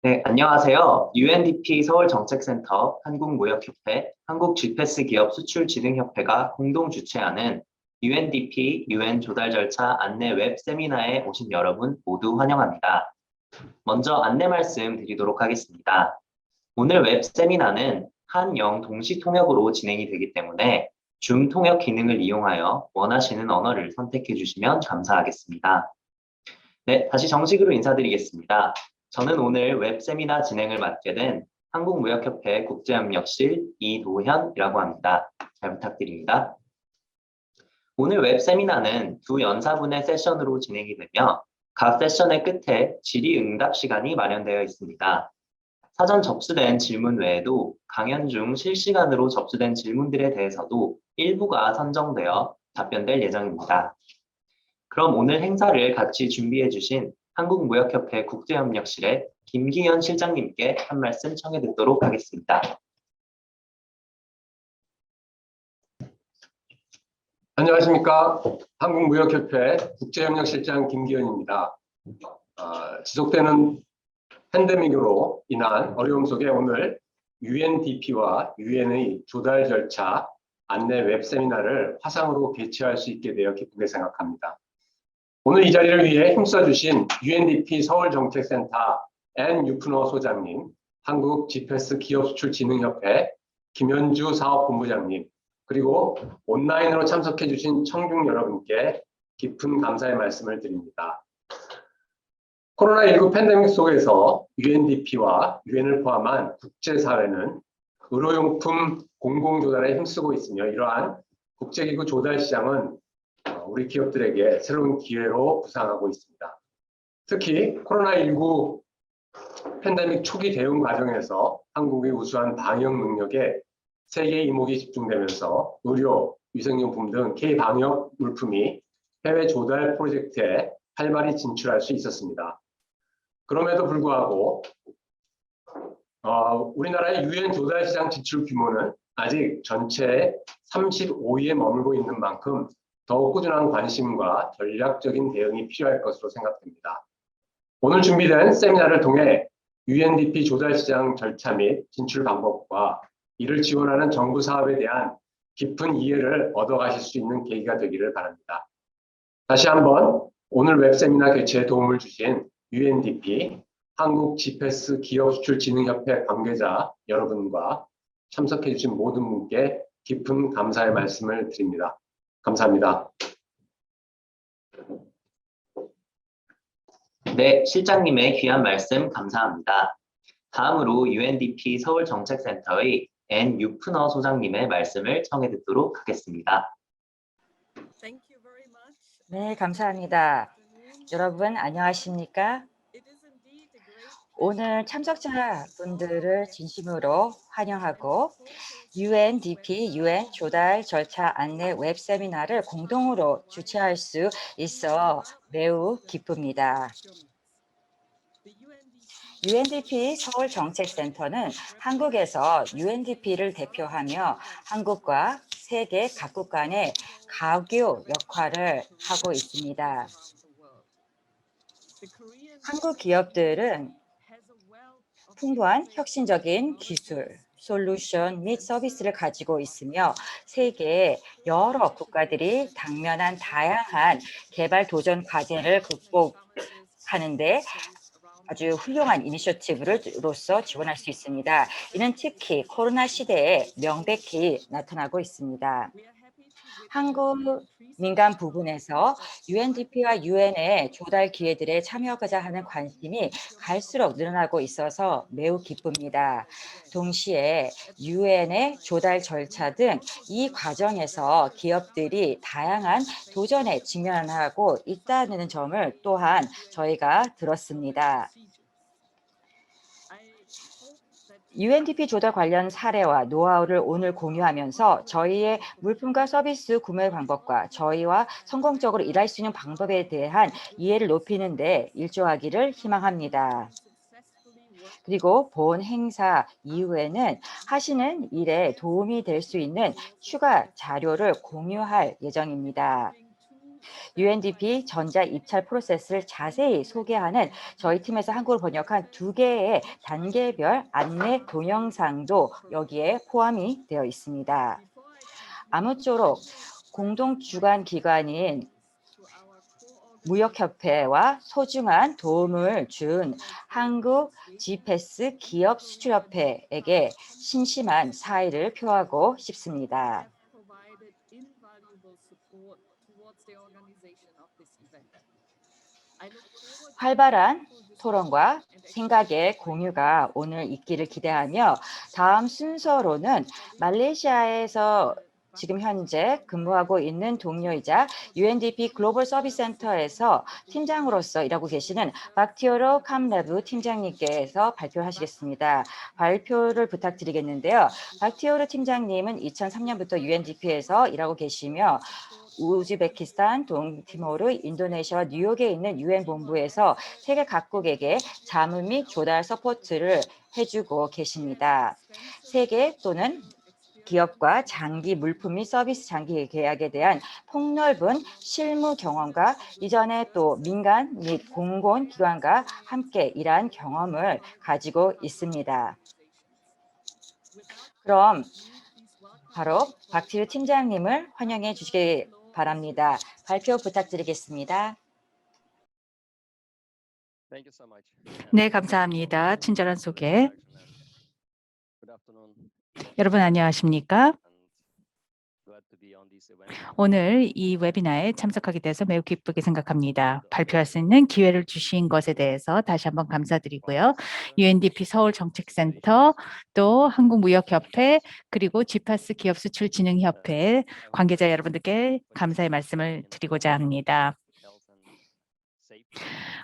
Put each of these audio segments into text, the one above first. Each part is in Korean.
네, 안녕하세요. UNDP 서울정책센터, 한국무역협회, 한국GPS기업수출진흥협회가 공동 주최하는 UNDP UN 조달 절차 안내 웹 세미나에 오신 여러분 모두 환영합니다. 먼저 안내 말씀 드리도록 하겠습니다. 오늘 웹 세미나는 한영 동시 통역으로 진행이 되기 때문에 줌 통역 기능을 이용하여 원하시는 언어를 선택해 주시면 감사하겠습니다. 네, 다시 정식으로 인사드리겠습니다. 저는 오늘 웹 세미나 진행을 맡게 된 한국무역협회 국제협력실 이도현이라고 합니다. 잘 부탁드립니다. 오늘 웹 세미나는 두 연사분의 세션으로 진행이 되며 각 세션의 끝에 질의응답 시간이 마련되어 있습니다. 사전 접수된 질문 외에도 강연 중 실시간으로 접수된 질문들에 대해서도 일부가 선정되어 답변될 예정입니다. 그럼 오늘 행사를 같이 준비해 주신 한국무역협회 국제협력실의 김기현 실장님께 한 말씀 청해 듣도록 하겠습니다. 안녕하십니까. 한국무역협회 국제협력실장 김기현입니다. 지속되는 팬데믹으로 인한 어려움 속에 오늘 UNDP와 UN의 조달 절차 안내 웹 세미나를 화상으로 개최할 수 있게 되어 기쁘게 생각합니다. 오늘 이 자리를 위해 힘써주신 UNDP 서울정책센터 N 유프너 소장님, 한국 GPS 기업수출진흥협회 김현주 사업본부장님, 그리고 온라인으로 참석해주신 청중 여러분께 깊은 감사의 말씀을 드립니다. 코로나19 팬데믹 속에서 UNDP와 UN을 포함한 국제사회는 의료용품 공공조달에 힘쓰고 있으며 이러한 국제기구 조달 시장은 우리 기업들에게 새로운 기회로 부상하고 있습니다. 특히 코로나19 팬데믹 초기 대응 과정에서 한국의 우수한 방역 능력에 세계의 이목이 집중되면서 의료, 위생용품 등 K-방역 물품이 해외 조달 프로젝트에 활발히 진출할 수 있었습니다. 그럼에도 불구하고 우리나라의 UN 조달 시장 지출 규모는 아직 전체의 35위에 머물고 있는 만큼 더욱 꾸준한 관심과 전략적인 대응이 필요할 것으로 생각됩니다. 오늘 준비된 세미나를 통해 UNDP 조달 시장 절차 및 진출 방법과 이를 지원하는 정부 사업에 대한 깊은 이해를 얻어가실 수 있는 계기가 되기를 바랍니다. 다시 한번 오늘 웹 세미나 개최에 도움을 주신 UNDP, 한국 GPS 기업수출진흥협회 관계자 여러분과 참석해 주신 모든 분께 깊은 감사의 말씀을 드립니다. 감사합니다. 네, 실장님의 귀한 말씀 감사합니다. 다음으로 UNDP 서울정책센터의 N 유프너 소장님의 말씀을 청해 듣도록 하겠습니다. 네, 감사합니다. 여러분 안녕하십니까? 오늘 참석자분들을 진심으로 환영하고 UNDP UN 조달 절차 안내 웹 세미나를 공동으로 주최할 수 있어 매우 기쁩니다. UNDP 서울정책센터는 한국에서 UNDP를 대표하며 한국과 세계 각국 간의 가교 역할을 하고 있습니다. 한국 기업들은 풍부한 혁신적인 기술, 솔루션 및 서비스를 가지고 있으며 세계 여러 국가들이 당면한 다양한 개발 도전 과제를 극복하는데 아주 훌륭한 이니셔티브로서 지원할 수 있습니다. 이는 특히 코로나 시대에 명백히 나타나고 있습니다. 한국 민간 부분에서 UNDP와 UN의 조달 기회들에 참여하고자 하는 관심이 갈수록 늘어나고 있어서 매우 기쁩니다. 동시에 UN의 조달 절차 등 이 과정에서 기업들이 다양한 도전에 직면하고 있다는 점을 또한 저희가 들었습니다. UNDP 조달 관련 사례와 노하우를 오늘 공유하면서 저희의 물품과 서비스 구매 방법과 저희와 성공적으로 일할 수 있는 방법에 대한 이해를 높이는 데 일조하기를 희망합니다. 그리고 본 행사 이후에는 하시는 일에 도움이 될 수 있는 추가 자료를 공유할 예정입니다. UNDP 전자 입찰 프로세스를 자세히 소개하는 저희 팀에서 한국어로 번역한 2개의 단계별 안내 동영상도 여기에 포함이 되어 있습니다. 아무쪼록 공동 주관 기관인 무역협회와 소중한 도움을 준 한국 GPES 기업 수출협회에게 신심한 사의를 표하고 싶습니다. 활발한 토론과 생각의 공유가 오늘 있기를 기대하며 다음 순서로는 말레이시아에서 지금 현재 근무하고 있는 동료이자 UNDP 글로벌 서비스 센터에서 팀장으로서 일하고 계시는 박티오로 캄레브 팀장님께서 발표하시겠습니다. 발표를 부탁드리겠는데요. 박티오로 팀장님은 2003년부터 UNDP에서 일하고 계시며 우즈베키스탄, 동티모르, 인도네시아와 뉴욕에 있는 UN 본부에서 세계 각국에게 자문 및 조달 서포트를 해주고 계십니다. 세계 또는 기업과 장기 물품 및 서비스 장기 계약에 대한 폭넓은 실무 경험과 이전에 또 민간 및 공공기관과 함께 일한 경험을 가지고 있습니다. 그럼 바로 박티오 팀장님을 환영해 주시기 바랍니다. 발표 부탁드리겠습니다. 네, 감사합니다. 친절한 소개. 여러분 안녕하십니까? 오늘 이 웨비나에 참석하게 돼서 매우 기쁘게 생각합니다. 발표할 수 있는 기회를 주신 것에 대해서 다시 한번 감사드리고요. UNDP 서울정책센터, 또 한국무역협회, 그리고 GPES 기업수출진흥협회 관계자 여러분들께 감사의 말씀을 드리고자 합니다.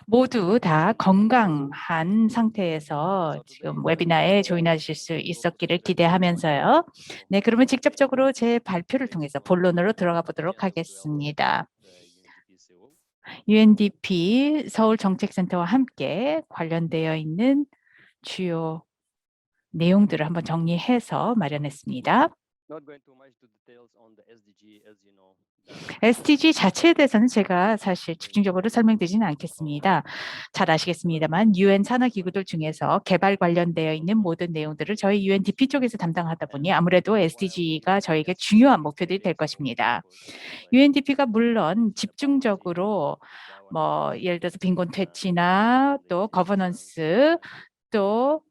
모두 다 건강한 상태에서 지금 웨비나에 조인하실 수 있었기를 기대하면서요. 네, 그러면 직접적으로 제 발표를 통해서 본론으로 들어가 보도록 하겠습니다. UNDP 서울정책센터와 함께 관련되어 있는 주요 내용들을 한번 정리해서 마련했습니다. SDG 자체에 대해서는 제가 사실 집중적으로 설명드리지는 않겠습니다. 잘 아시겠습니다만 UN 산하기구들 중에서 개발 관련되어 있는 모든 내용들을 저희 UNDP 쪽에서 담당하다 보니 아무래도 SDG가 저에게 중요한 목표들이 될 것입니다. UNDP가 물론 집중적으로 예를 들어서 빈곤 퇴치나 또 거버넌스 또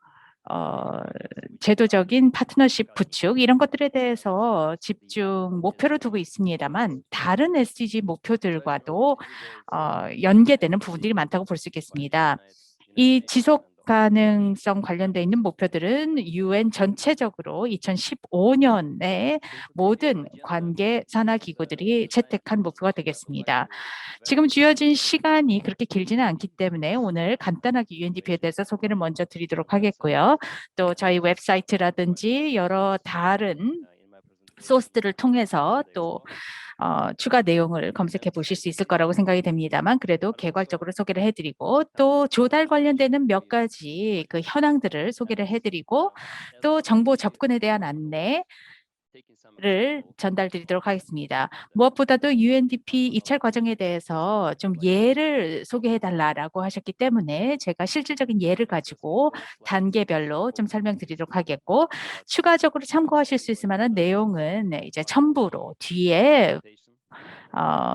제도적인 파트너십 구축 이런 것들에 대해서 집중 목표를 두고 있습니다만 다른 SDG 목표들과도 연계되는 부분들이 많다고 볼 수 있겠습니다. 이 지속 가능성 관련돼 있는 목표들은 UN 전체적으로 2015년에 모든 관계 산하 기구들이 채택한 목표가 되겠습니다. 지금 주어진 시간이 그렇게 길지는 않기 때문에 오늘 간단하게 UNDP에 대해서 소개를 먼저 드리도록 하겠고요. 또 저희 웹사이트라든지 여러 다른 소스들을 통해서 또 추가 내용을 검색해 보실 수 있을 거라고 생각이 됩니다만 그래도 개괄적으로 소개를 해드리고 또 조달 관련되는 몇 가지 그 현황들을 소개를 해드리고 또 정보 접근에 대한 안내를 전달드리도록 하겠습니다. 무엇보다도 UNDP 입찰 과정에 대해서 좀 예를 소개해 달라고 하셨기 때문에 제가 실질적인 예를 가지고 단계별로 좀 설명드리도록 하겠고 추가적으로 참고하실 수 있을 만한 내용은 이제 첨부로 뒤에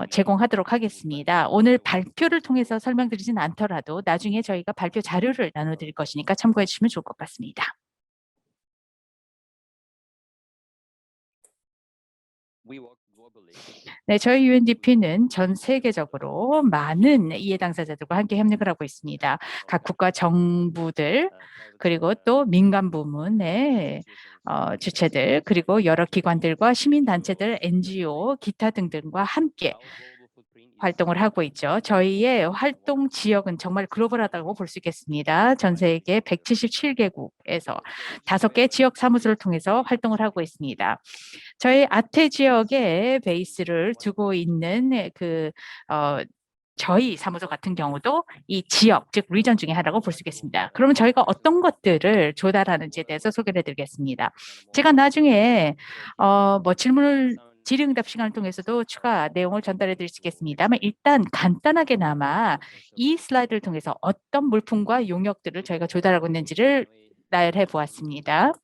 제공하도록 하겠습니다. 오늘 발표를 통해서 설명드리진 않더라도 나중에 저희가 발표 자료를 나눠드릴 것이니까 참고해 주시면 좋을 것 같습니다. 네, 저희 UNDP는 전 세계적으로 많은 이해 당사자들과 함께 협력을 하고 있습니다. 각 국가 정부들 그리고 또 민간 부문의 주체들 그리고 여러 기관들과 시민단체들, NGO, 기타 등등과 함께 활동을 하고 있죠. 저희의 활동 지역은 정말 글로벌하다고 볼 수 있겠습니다. 전 세계 177개국에서 5개 지역 사무소를 통해서 활동을 하고 있습니다. 저희 아태 지역에 베이스를 두고 있는 저희 사무소 같은 경우도 이 지역, 즉 리전 중에 하나라고 볼 수 있겠습니다. 그러면 저희가 어떤 것들을 조달하는지에 대해서 소개를 해드리겠습니다. 제가 나중에 질문을 질의응답 시간을 통해서도 추가 내용을 전달해 드릴 수 있겠습니다만 일단 간단하게나마 이 슬라이드를 통해서 어떤 물품과 용역들을 저희가 조달하고 있는지를 나열해 보았습니다.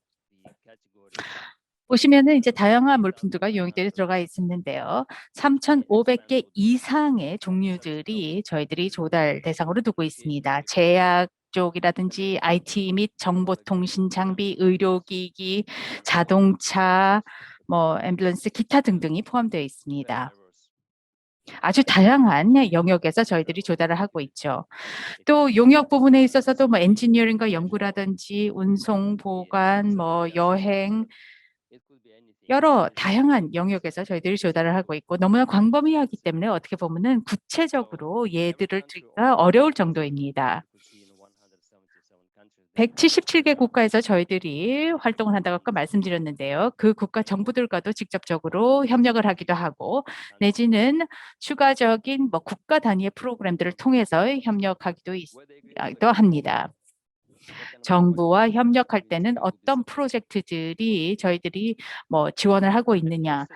보시면은 이제 다양한 물품들과 용역들이 들어가 있었는데요. 3,500개 이상의 종류들이 저희들이 조달 대상으로 두고 있습니다. 제약 쪽이라든지 IT 및 정보통신 장비, 의료기기, 자동차, 뭐 앰뷸런스, 기타 등등이 포함되어 있습니다. 아주 다양한 영역에서 저희들이 조달을 하고 있죠. 또 용역 부분에 있어서도 뭐 엔지니어링과 연구라든지 운송, 보관, 뭐 여행, 여러 다양한 영역에서 저희들이 조달을 하고 있고 너무나 광범위하기 때문에 어떻게 보면은 구체적으로 예들을 들기가 어려울 정도입니다. 177개 국가에서 저희들이 활동을 한다고 아까 말씀드렸는데요. 그 국가 정부들과도 직접적으로 협력을 하기도 하고 내지는 추가적인 뭐 국가 단위의 프로그램들을 통해서 협력하기도 합니다. 정부와 협력할 때는 어떤 프로젝트들이 저희들이 뭐 지원을 하고 있느냐에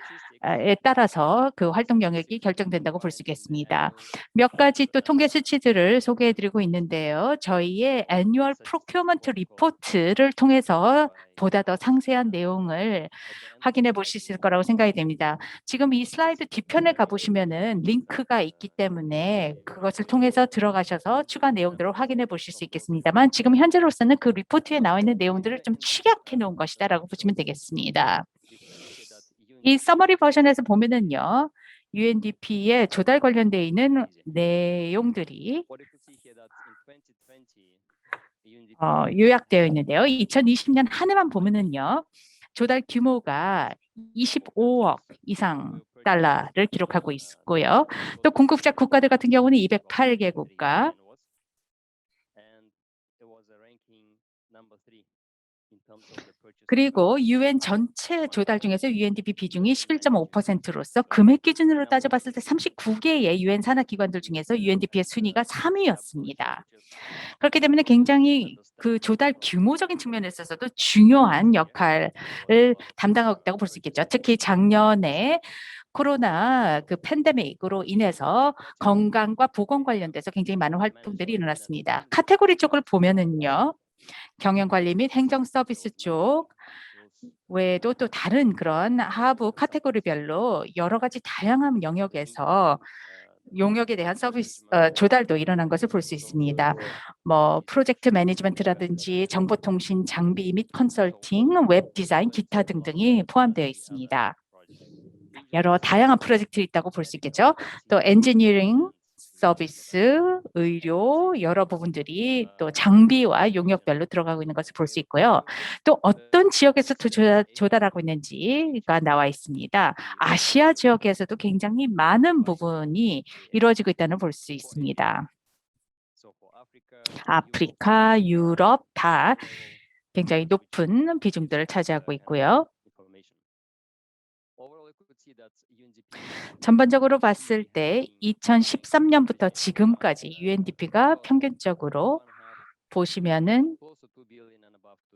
따라서 그 활동 영역이 결정된다고 볼 수 있겠습니다. 몇 가지 또 통계 수치들을 소개해드리고 있는데요. 저희의 Annual Procurement Report를 통해서 보다 더 상세한 내용을 확인해 볼 수 있을 거라고 생각이 됩니다. 지금 이 슬라이드 뒤편에 가보시면은 링크가 있기 때문에 그것을 통해서 들어가셔서 추가 내용들을 확인해 보실 수 있겠습니다만 지금 현재로서는 그 리포트에 나와 있는 내용들을 좀 축약해 놓은 것이다라고 보시면 되겠습니다. 이 서머리 버전에서 보면은요. UNDP의 조달 관련되어 있는 내용들이 요약되어 있는데요. 2020년 한 해만 보면은요. 조달 규모가 25억 이상 달러를 기록하고 있고요. 또 공급자 국가들 같은 경우는 208개 국가. 그리고 UN 전체 조달 중에서 UNDP 비중이 11.5%로서 금액 기준으로 따져봤을 때 39개의 UN 산하기관들 중에서 UNDP의 순위가 3위였습니다. 그렇기 때문에 굉장히 그 조달 규모적인 측면에 있어서도 중요한 역할을 담당하고 있다고 볼 수 있겠죠. 특히 작년에 코로나 그 팬데믹으로 인해서 건강과 보건 관련돼서 굉장히 많은 활동들이 일어났습니다. 카테고리 쪽을 보면은요. 경영관리 및 행정 서비스 쪽 외에도 또 다른 그런 하부 카테고리별로 여러 가지 다양한 영역에서 용역에 대한 서비스 조달도 일어난 것을 볼 수 있습니다. 뭐 프로젝트 매니지먼트라든지 정보통신 장비 및 컨설팅, 웹 디자인, 기타 등등이 포함되어 있습니다. 여러 다양한 프로젝트가 있다고 볼 수 있겠죠. 또 엔지니어링 서비스, 의료 여러 부분들이 또 장비와 용역별로 들어가고 있는 것을 볼 수 있고요. 또 어떤 지역에서 조달하고 있는지가 나와 있습니다. 아시아 지역에서도 굉장히 많은 부분이 이루어지고 있다는 볼 수 있습니다. 아프리카, 유럽 다 굉장히 높은 비중들을 차지하고 있고요. 전반적으로 봤을 때 2013년부터 지금까지 UNDP가 평균적으로 보시면은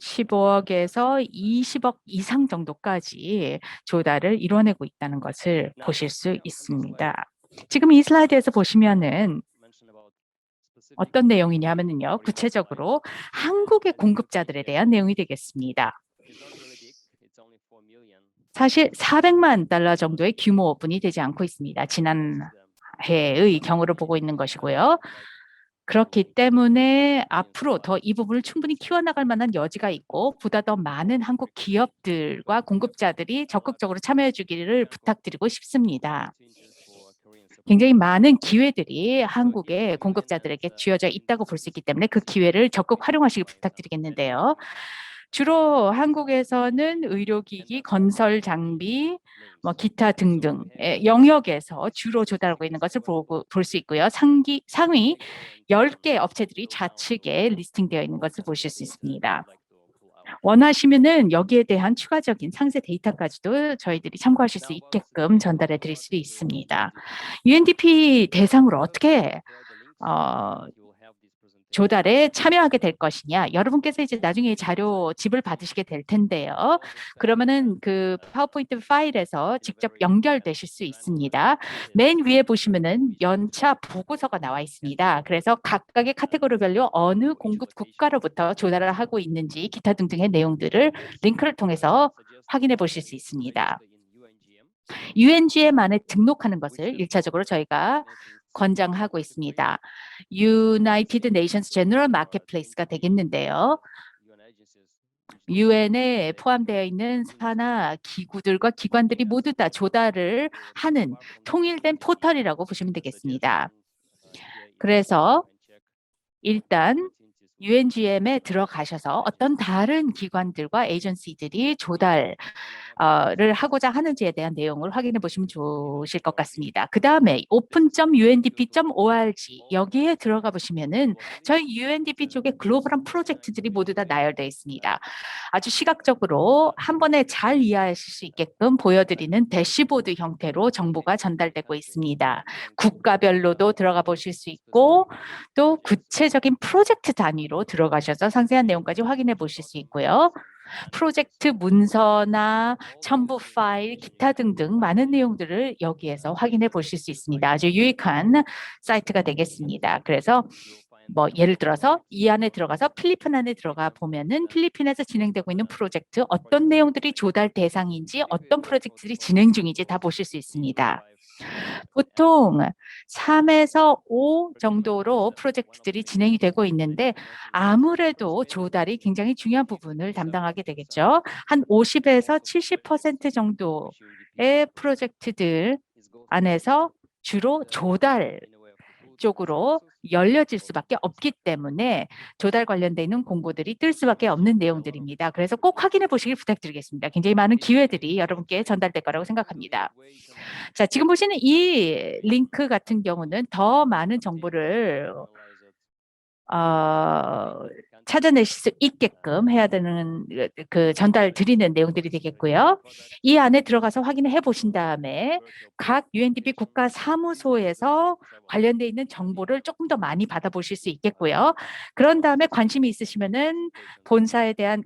15억에서 20억 이상 정도까지 조달을 이뤄내고 있다는 것을 보실 수 있습니다. 지금 이 슬라이드에서 보시면은 어떤 내용이냐 하면요. 구체적으로 한국의 공급자들에 대한 내용이 되겠습니다. 사실 400만 달러 정도의 규모분이 되지 않고 있습니다. 지난해의 경우를 보고 있는 것이고요. 그렇기 때문에 앞으로 더 이 부분을 충분히 키워나갈 만한 여지가 있고 보다 더 많은 한국 기업들과 공급자들이 적극적으로 참여해 주기를 부탁드리고 싶습니다. 굉장히 많은 기회들이 한국의 공급자들에게 주어져 있다고 볼 수 있기 때문에 그 기회를 적극 활용하시길 부탁드리겠는데요. 주로 한국에서는 의료기기, 건설 장비, 뭐 기타 등등의 영역에서 주로 조달하고 있는 것을 볼 수 있고요. 상위 10개 업체들이 좌측에 리스팅되어 있는 것을 보실 수 있습니다. 원하시면은 여기에 대한 추가적인 상세 데이터까지도 저희들이 참고하실 수 있게끔 전달해 드릴 수 있습니다. UNDP 대상으로 어떻게 조달에 참여하게 될 것이냐. 여러분께서 이제 나중에 이 자료 집을 받으시게 될 텐데요. 그러면은 그 파워포인트 파일에서 직접 연결되실 수 있습니다. 맨 위에 보시면은 연차 보고서가 나와 있습니다. 그래서 각각의 카테고리별로 어느 공급 국가로부터 조달을 하고 있는지 기타 등등의 내용들을 링크를 통해서 확인해 보실 수 있습니다. UNGM 안에 등록하는 것을 일차적으로 저희가 권장하고 있습니다. United Nations General Marketplace가 되겠는데요. 유엔에 포함되어 있는 산하 기구들과 기관들이 모두 다 조달을 하는 통일된 포털이라고 보시면 되겠습니다. 그래서 일단 UNGM에 들어가셔서 어떤 다른 기관들과 에이전시들이 조달을 하고자 하는지에 대한 내용을 확인해 보시면 좋으실 것 같습니다. 그 다음에 open.undp.org 여기에 들어가 보시면은 저희 UNDP 쪽에 글로벌한 프로젝트들이 모두 다 나열되어 있습니다. 아주 시각적으로 한 번에 잘 이해하실 수 있게끔 보여드리는 대시보드 형태로 정보가 전달되고 있습니다. 국가별로도 들어가 보실 수 있고 또 구체적인 프로젝트 단위로 들어가셔서 상세한 내용까지 확인해 보실 수 있고요. 프로젝트 문서나 첨부 파일, 기타 등등 많은 내용들을 여기에서 확인해 보실 수 있습니다. 아주 유익한 사이트가 되겠습니다. 그래서 뭐 예를 들어서 이 안에 들어가서 필리핀 안에 들어가 보면은 필리핀에서 진행되고 있는 프로젝트 어떤 내용들이 조달 대상인지 어떤 프로젝트들이 진행 중인지 다 보실 수 있습니다. 보통 3에서 5 정도로 프로젝트들이 진행이 되고 있는데 아무래도 조달이 굉장히 중요한 부분을 담당하게 되겠죠. 한 50에서 70% 정도의 프로젝트들 안에서 주로 조달 쪽으로 열려질 수밖에 없기 때문에 조달 관련돼 있는 공고들이 뜰 수밖에 없는 내용들입니다. 그래서 꼭 확인해 보시길 부탁드리겠습니다. 굉장히 많은 기회들이 여러분께 전달될 거라고 생각합니다. 자, 지금 보시는 이 링크 같은 경우는 더 많은 정보를 찾아내실 수 있게끔 해야 되는 그 전달 드리는 내용들이 되겠고요. 이 안에 들어가서 확인해 보신 다음에 각 UNDP 국가 사무소에서 관련돼 있는 정보를 조금 더 많이 받아보실 수 있겠고요. 그런 다음에 관심이 있으시면은 본사에 대한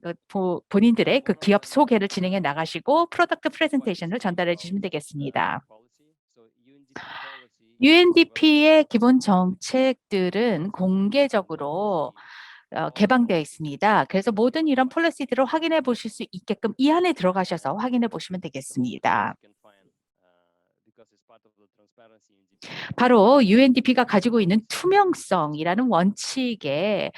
본인들의 그 기업 소개를 진행해 나가시고 프로덕트 프레젠테이션을 전달해 주시면 되겠습니다. UNDP의 기본 정책들은 공개적으로 개방되어 있습니다. 그래서 모든 이런 폴리시들을 확인해 보실 수 있게끔 이 안에 들어가셔서 확인해 보시면 되겠습니다. 바로 UNDP가 가지고 있는 투명성이라는 원칙에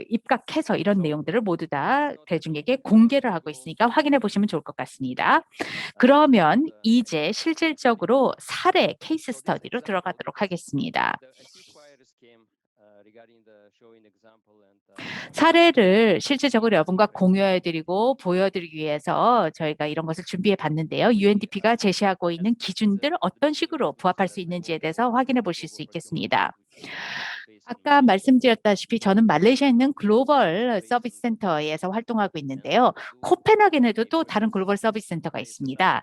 입각해서 이런 내용들을 모두 다 대중에게 공개를 하고 있으니까 확인해 보시면 좋을 것 같습니다. 그러면 이제 실질적으로 사례 케이스 스터디로 들어가도록 하겠습니다. 사례를 실질적으로 여러분과 공유해드리고 보여드리기 위해서 저희가 이런 것을 준비해 봤는데요. UNDP가 제시하고 있는 기준들 어떤 식으로 부합할 수 있는지에 대해서 확인해 보실 수 있겠습니다. 아까 말씀드렸다시피 저는 말레이시아에 있는 글로벌 서비스 센터에서 활동하고 있는데요. 코펜하겐에도 또 다른 글로벌 서비스 센터가 있습니다.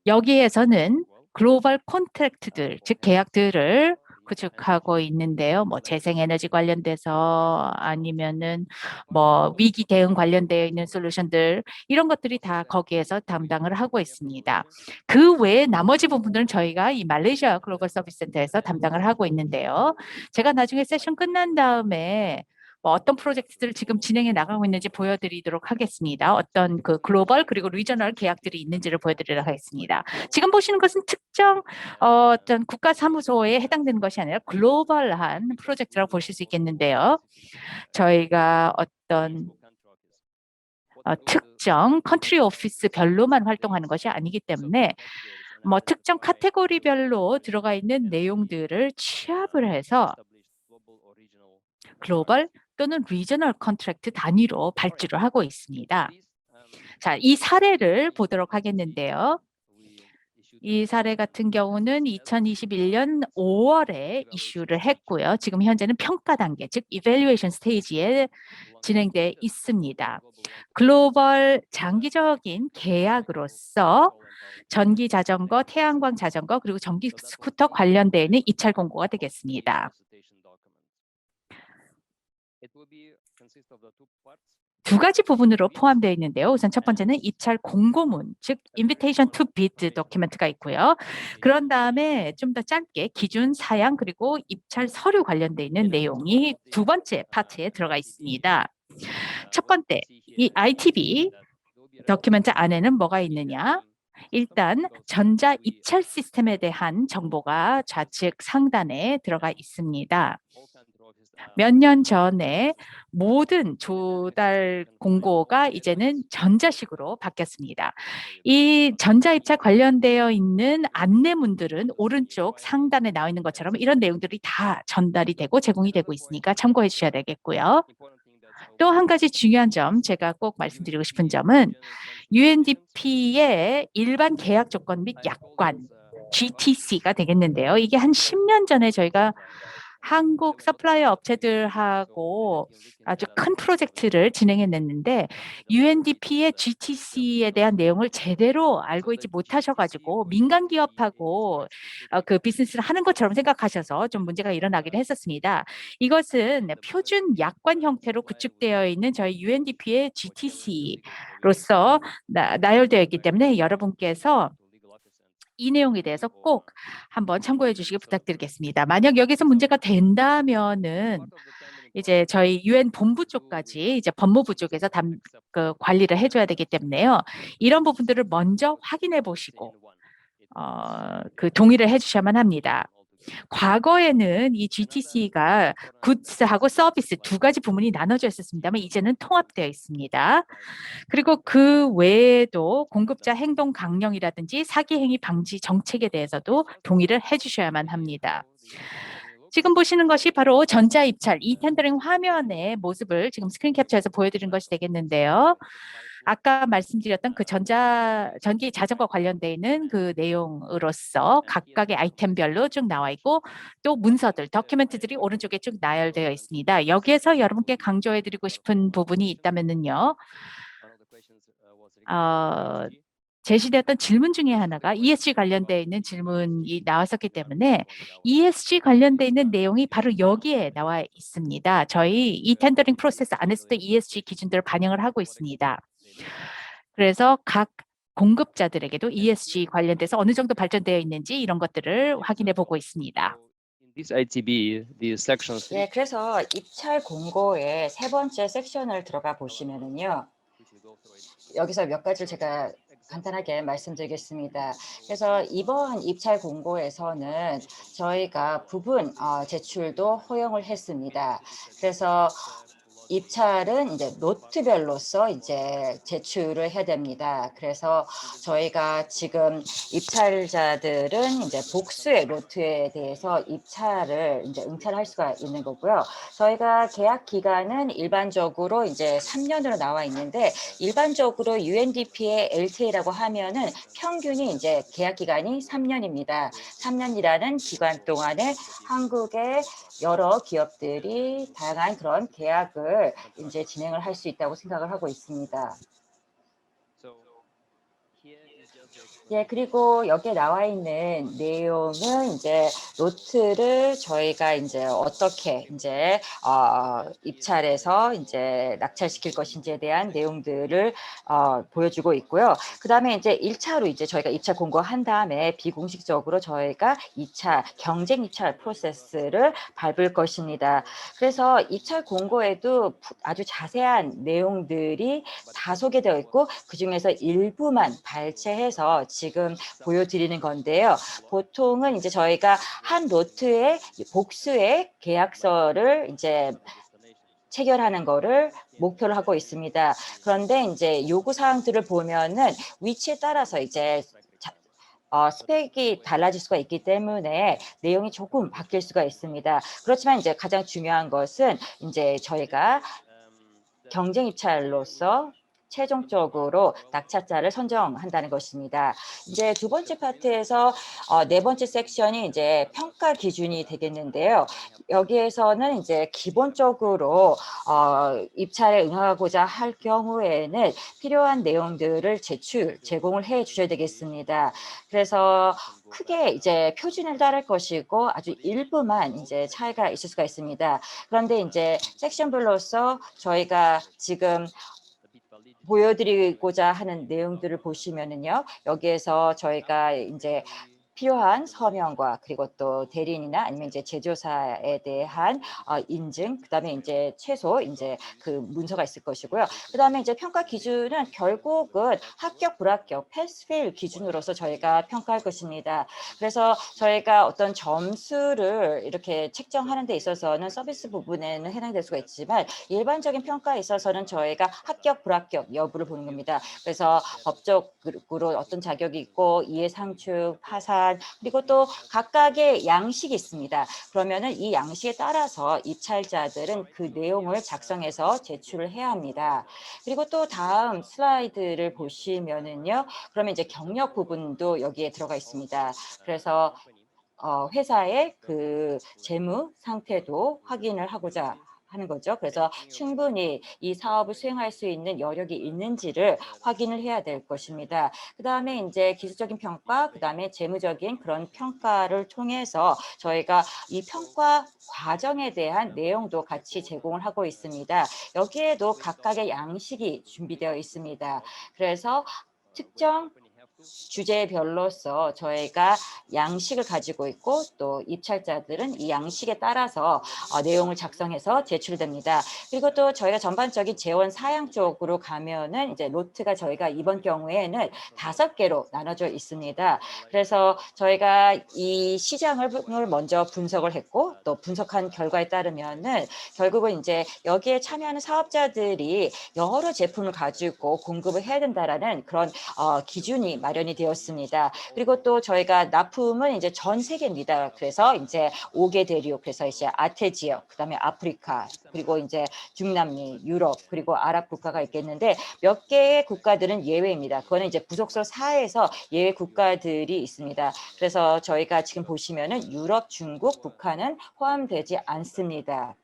여기에서는 글로벌 콘트랙트들, 즉 계약들을 구축하고 있는데요. 뭐 재생에너지 관련돼서 아니면은 뭐 위기 대응 관련되어 있는 솔루션들 이런 것들이 다 거기에서 담당을 하고 있습니다. 그 외에 나머지 부분들은 저희가 이 말레이시아 글로벌 서비스 센터에서 담당을 하고 있는데요. 제가 나중에 세션 끝난 다음에 뭐 어떤 프로젝트들을 지금 진행해 나가고 있는지 보여드리도록 하겠습니다. 어떤 그 글로벌 그리고 리저널 계약들이 있는지를 보여드리도록 하겠습니다. 지금 보시는 것은 특정 어떤 국가 사무소에 해당되는 것이 아니라 글로벌한 프로젝트라고 보실 수 있겠는데요. 저희가 어떤 특정 컨트리 오피스별로만 활동하는 것이 아니기 때문에 뭐 특정 카테고리별로 들어가 있는 내용들을 취합을 해서 글로벌 또는 리저널 컨트랙트 단위로 발주를 하고 있습니다. 자, 이 사례를 보도록 하겠는데요. 이 사례 같은 경우는 2021년 5월에 이슈를 했고요. 지금 현재는 평가 단계, 즉 이밸류에이션 스테이지에 진행돼 있습니다. 글로벌 장기적인 계약으로서 전기 자전거, 태양광 자전거, 그리고 전기 스쿠터 관련되어 있는 입찰 공고가 되겠습니다. 두 가지 부분으로 포함되어 있는데요. 우선 첫 번째는 입찰 공고문, 즉 invitation to bid 도큐멘트가 있고요. 그런 다음에 좀 더 짧게 기준 사양 그리고 입찰 서류 관련돼 있는 내용이 두 번째 파트에 들어가 있습니다. 첫 번째, 이 ITB 도큐멘트 안에는 뭐가 있느냐? 일단 전자 입찰 시스템에 대한 정보가 좌측 상단에 들어가 있습니다. 몇 년 전에 모든 조달 공고가 이제는 전자식으로 바뀌었습니다. 이 전자입찰 관련되어 있는 안내문들은 오른쪽 상단에 나와 있는 것처럼 이런 내용들이 다 전달이 되고 제공이 되고 있으니까 참고해 주셔야 되겠고요. 또 한 가지 중요한 점, 제가 꼭 말씀드리고 싶은 점은 UNDP의 일반 계약 조건 및 약관, GTC가 되겠는데요. 이게 한 10년 전에 저희가 한국 서플라이어 업체들하고 아주 큰 프로젝트를 진행해냈는데 UNDP의 GTC에 대한 내용을 제대로 알고 있지 못하셔가지고 민간 기업하고 그 비즈니스를 하는 것처럼 생각하셔서 좀 문제가 일어나기도 했었습니다. 이것은 표준 약관 형태로 구축되어 있는 저희 UNDP의 GTC로서 나열되어 있기 때문에 여러분께서 이 내용에 대해서 꼭 한번 참고해 주시기 부탁드리겠습니다. 만약 여기서 문제가 된다면은 이제 저희 UN 본부 쪽까지 이제 법무부 쪽에서 관리를 해줘야 되기 때문에요. 이런 부분들을 먼저 확인해 보시고 그 동의를 해주셔야만 합니다. 과거에는 이 GTC가 굿스하고 서비스 두 가지 부문이 나눠져 있었습니다만 이제는 통합되어 있습니다. 그리고 그 외에도 공급자 행동 강령이라든지 사기 행위 방지 정책에 대해서도 동의를 해주셔야만 합니다. 지금 보시는 것이 바로 전자입찰, 이텐더링 화면의 모습을 지금 스크린 캡처해서 보여드린 것이 되겠는데요. 아까 말씀드렸던 그 전기 자전거 관련되어 있는 그 내용으로서 각각의 아이템별로 쭉 나와 있고 또 문서들, 도큐멘트들이 오른쪽에 쭉 나열되어 있습니다. 여기에서 여러분께 강조해드리고 싶은 부분이 있다면요. 제시되었던 질문 중에 하나가 ESG 관련되어 있는 질문이 나왔었기 때문에 ESG 관련되어 있는 내용이 바로 여기에 나와 있습니다. 저희 이 텐더링 프로세스 안에서도 ESG 기준들을 반영을 하고 있습니다. 그래서 각 공급자들에게도 ESG 관련돼서 어느 정도 발전되어 있는지 이런 것들을 확인해 보고 있습니다. 예, 그래서 입찰 공고의 세 번째 섹션을 들어가 보시면은요. 여기서 몇 가지를 제가 간단하게 말씀드리겠습니다. 그래서 이번 입찰 공고에서는 저희가 부분 제출도 허용을 했습니다. 그래서 입찰은 이제 로트별로서 이제 제출을 해야 됩니다. 그래서 저희가 지금 입찰자들은 이제 복수의 로트에 대해서 입찰을 이제 응찰할 수가 있는 거고요. 저희가 계약 기간은 일반적으로 이제 3년으로 나와 있는데 일반적으로 UNDP의 LTA라고 하면은 평균이 이제 계약 기간이 3년입니다. 3년이라는 기간 동안에 한국의 여러 기업들이 다양한 그런 계약을 이제 진행을 할 수 있다고 생각을 하고 있습니다. 예, 그리고 여기에 나와 있는 내용은 이제 노트를 저희가 이제 어떻게 이제 입찰해서 이제 낙찰시킬 것인지에 대한 내용들을 보여주고 있고요. 그 다음에 이제 1차로 이제 저희가 입찰 공고한 다음에 비공식적으로 저희가 2차 경쟁 입찰 프로세스를 밟을 것입니다. 그래서 입찰 공고에도 아주 자세한 내용들이 다 소개되어 있고 그중에서 일부만 발췌해서 지금 보여드리는 건데요. 보통은 이제 저희가 한 로트의 복수의 계약서를 이제 체결하는 거를 목표로 하고 있습니다. 그런데 이제 요구 사항들을 보면은 위치에 따라서 이제 스펙이 달라질 수가 있기 때문에 내용이 조금 바뀔 수가 있습니다. 그렇지만 이제 가장 중요한 것은 이제 저희가 경쟁 입찰로서 최종적으로 낙찰자를 선정한다는 것입니다. 이제 두 번째 파트에서 네 번째 섹션이 이제 평가 기준이 되겠는데요. 여기에서는 이제 기본적으로 입찰에 응하고자 할 경우에는 필요한 내용들을 제공을 해 주셔야 되겠습니다. 그래서 크게 이제 표준을 따를 것이고 아주 일부만 이제 차이가 있을 수가 있습니다. 그런데 이제 섹션별로서 저희가 지금 보여드리고자 하는 내용들을 보시면은요, 여기에서 저희가 이제 필요한 서명과 그리고 또 대리인이나 아니면 이제 제조사에 대한 인증, 그다음에 이제 최소 이제 그 문서가 있을 것이고요. 그다음에 이제 평가 기준은 결국은 합격, 불합격, 패스, 페일 기준으로서 저희가 평가할 것입니다. 그래서 저희가 어떤 점수를 이렇게 책정하는 데 있어서는 서비스 부분에는 해당될 수가 있지만 일반적인 평가에 있어서는 저희가 합격, 불합격 여부를 보는 겁니다. 그래서 법적으로 어떤 자격이 있고 이해 상충, 파산 그리고 또 각각의 양식이 있습니다. 그러면은 이 양식에 따라서 입찰자들은 그 내용을 작성해서 제출을 해야 합니다. 그리고 또 다음 슬라이드를 보시면은요. 그러면 이제 경력 부분도 여기에 들어가 있습니다. 그래서 회사의 그 재무 상태도 확인을 하고자 하는 거죠. 그래서 충분히 이 사업을 수행할 수 있는 여력이 있는지를 확인을 해야 될 것입니다. 그다음에 이제 기술적인 평가, 그다음에 재무적인 그런 평가를 통해서 저희가 이 평가 과정에 대한 내용도 같이 제공을 하고 있습니다. 여기에도 각각의 양식이 준비되어 있습니다. 그래서 특정 주제별로서 저희가 양식을 가지고 있고 또 입찰자들은 이 양식에 따라서 내용을 작성해서 제출됩니다. 그리고 또 저희가 전반적인 재원 사양 쪽으로 가면은 이제 노트가 저희가 이번 경우에는 5개로 나눠져 있습니다. 그래서 저희가 이 시장을 먼저 분석을 했고 또 분석한 결과에 따르면은 결국은 이제 여기에 참여하는 사업자들이 여러 제품을 가지고 공급을 해야 된다라는 그런 기준이 마련이 되었습니다. 그리고 또 저희가 납품은 이제 전 세계입니다. 그래서 이제 5개 대륙, 그래서 이제 아태 지역, 그다음에 아프리카, 그리고 이제 중남미, 유럽, 그리고 아랍 국가가 있겠는데 몇 개의 국가들은 예외입니다. 그거는 이제 부속서 4에서 예외 국가들이 있습니다. 그래서 저희가 지금 보시면은 유럽, 중국, 북한은 포함되지 않습니다.